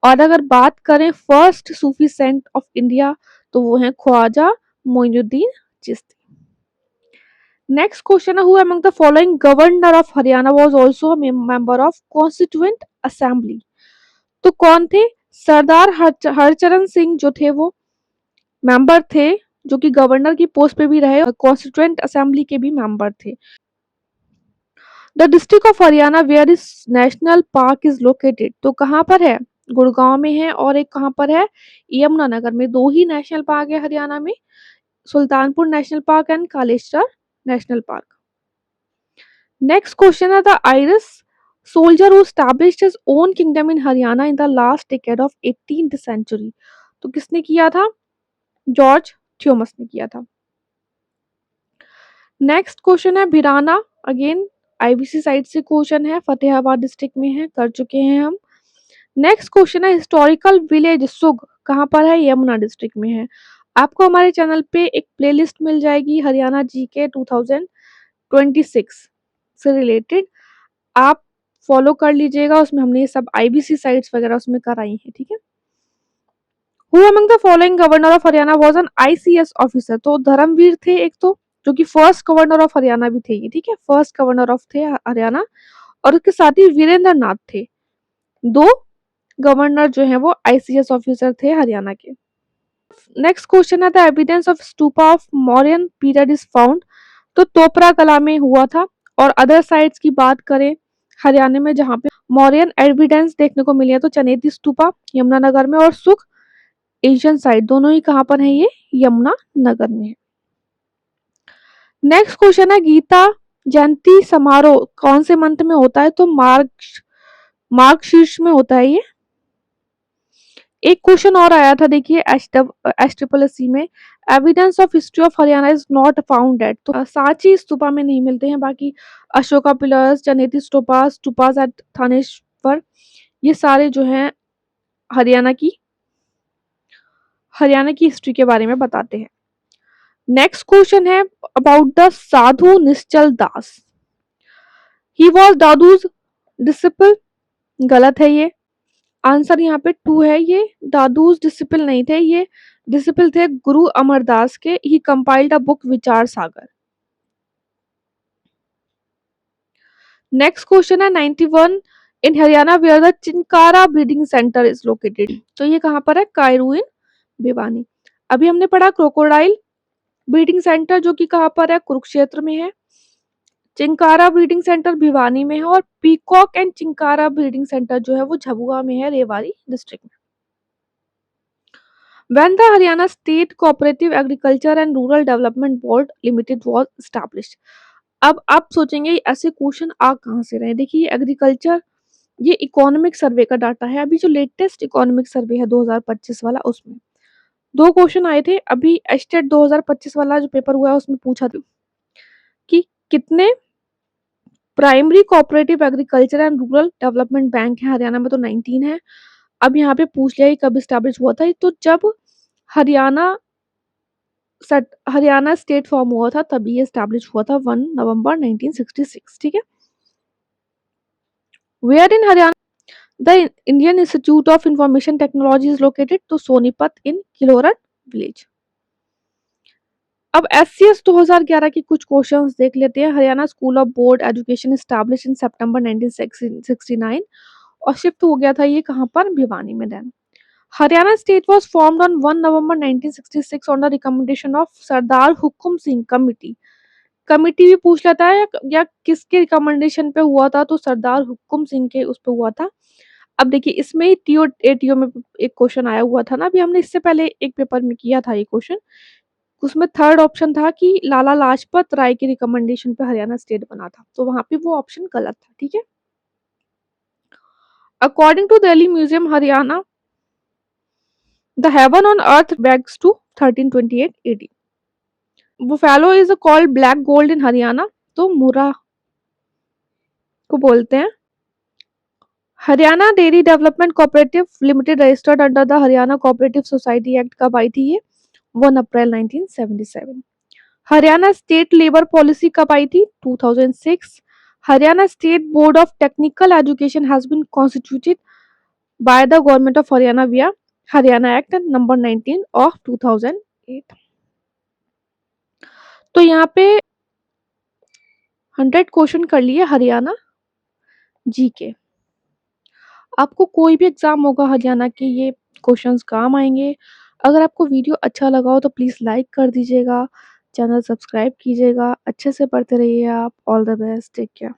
और अगर बात करें first Sufi saint of India तो वो हैं ख्वाजा मोइनुद्दीन चिश्ती। नेक्स्ट क्वेश्चन है, who among the following governor of Haryana was also a member of constituent assembly? तो कौन थे? सरदार हरचरण सिंह जो थे वो मेंबर थे, जो कि गवर्नर की पोस्ट पे भी रहे और कॉन्स्टिट्यूएंट असेंबली के भी मेंबर थे। The district of Haryana where is national park is located? तो कहाँ पर है? गुड़गांव में है। और एक कहाँ पर है? यमुनानगर में। दो ही नेशनल पार्क है हरियाणा में, Sultanpur national park and Kaleshwar national park. Next question है, the Irish soldier who established his own kingdom in Haryana in the last decade of 18th century? तो किसने किया था? जॉर्ज थॉमस ने किया था। नेक्स्ट क्वेश्चन है, भिराना अगेन आईबीसी साइड से क्वेश्चन है, फतेहाबाद डिस्ट्रिक्ट में है, कर चुके हैं हम। नेक्स्ट क्वेश्चन है, हिस्टोरिकल विलेज सुग कहाँ पर है? यमुना डिस्ट्रिक्ट में है। आपको हमारे चैनल पे एक प्लेलिस्ट मिल जाएगी हरियाणा जीके 2026 से रिलेटेड, आप फॉलो कर लीजिएगा। उसमें हमने ये सब आईबीसी साइट्स वगैरह उसमें कराई हैं, ठीक है। Who among the following governor of Haryana was an ICS officer? तो धर्मवीर थे एक तो, जो कि फर्स्ट गवर्नर ऑफ हरियाणा भी थे ये, ठीक है, फर्स्ट गवर्नर ऑफ थे हरियाणा। और उसके साथ ही वीरेंद्र नाथ थे। दो गवर्नर जो हैं वो आईसीएस ऑफिसर थे हरियाणा के। नेक्स्ट क्वेश्चन है, the evidence of stupa of Mauryan period is found? तो तोपरा कला में हुआ था। और अदर साइट्स की बात करें हरियाणा में जहाँ पे मौर्यन एविडेंस देखने को मिली है तो चनेती स्तूपा यमुनानगर में, और सुख एशियन साइट दोनों ही कहाँ पर है? ये यमुनानगर में है। नेक्स्ट क्वेश्चन है, गीता जयंती समारोह कौन से मंथ में होता है? तो मार्गशीर्ष में होता है ये। एक क्वेश्चन और आया था, देखिए एच में, evidence of history of Haryana is not found at? तो सांची स्तूपा में नहीं मिलते हैं, बाकी अशोका पिलर्स, चनेती स्तूपास एट थानेश्वर, ये सारे जो हैं हरियाणा की हिस्ट्री के बारे में बताते हैं। नेक्स्ट क्वेश्चन है about the Sadhu Nischal Das. He was Dadu's disciple? गलत है ये। आंसर यहाँ पे 2 है। ये दादूज डिसिपल नहीं थे, ये डिसिपल थे गुरु अमरदास के। ही कंपाइल्ड अ बुक विचार सागर। नेक्स्ट क्वेश्चन है 91 in Haryana where the chinkara breeding centre is located? तो ये कहाँ पर है? कायरू इन भिवानी। अभी हमने पढ़ा क्रोकोडाइल ब्रीडिंग सेंटर जो कि कहाँ पर है? कुरुक्षेत्र में है। चिंकारा ब्रीडिंग सेंटर भिवानी में है। और peacock and chinkara breeding centre जो है वो झबुआ में है, रेवाड़ी डिस्ट्रिक्ट में। When the Haryana State Cooperative Agriculture and Rural Development Board Limited was established? अब आप सोचेंगे ऐसे क्वेश्चन आ कहाँ से रहे? देखिए एग्रीकल्चर, ये इकोनॉमिक सर्वे का डाटा है। अभी जो लेटेस्ट इकोनॉमिक सर्वे है 2025 वाला, उसमें 2 क्वेश्चन आए थे। अभी एस्टेट 2025 वाला जो पेपर हुआ है उसमें पूछा था कि कितने primary cooperative agriculture and rural development bank है हरियाणा में? तो 19 है। अब यहाँ पे पूछ लिया कब स्टैब्लिश हुआ था? तो जब हरियाणा स्टेट फॉर्म हुआ था तभी ये स्टैब्लिश हुआ था 1 नवंबर 1966, ठीक है। Where in Haryana the Indian institute of information technology is located? तो सोनीपत इन किलोरट विलेज। अब एससीएस 2011 की कुछ क्वेश्चंस देख लेते हैं। Haryana school of board education establish in September 1969 और शिफ्ट हो गया था ये कहाँ पर? भिवानी में। Then Haryana state was formed on 1 November 1966 on the recommendation of Sardar Hukam Singh committee. Committee भी पूछ लेता है या किसके रिकमेंडेशन पे हुआ था? तो सरदार हुकुम सिंह के उस पे हुआ था। अब देखिए इसमें ही टीओ एटीओ में एक क्वेश्चन आया हुआ था ना, अभी हमने इससे पहले एक पेपर में किया था ये क्वेश्चन। उसमें थर्ड ऑप्शन था कि लाला लाजपत राय के रिकमेंडेशन पे हरियाणा स्टेट बना था, तो वहां पे वो ऑप्शन गलत था, ठीक है। According to Delhi museum Haryana the heaven on earth backs to 1328 AD। Buffalo is called black gold in Haryana? तो मुरा को बोलते हैं Haryana dairy development cooperative limited registered under the Haryana cooperative society act कब आई थी ये? 1 April 1977। Haryana state labour policy कब आई थी? 2006। Haryana state board of technical education has been constituted by the government of Haryana विया हरियाणा एक्ट नंबर 19 ऑफ 2008। तो यहाँ पे 100 क्वेश्चन कर लिए हरियाणा जी के। आपको कोई भी एग्जाम होगा हरियाणा के, ये क्वेश्चंस काम आएंगे। अगर आपको वीडियो अच्छा लगा हो तो प्लीज़ लाइक कर दीजिएगा, चैनल सब्सक्राइब कीजिएगा। अच्छे से पढ़ते रहिए आप। All the best, take care.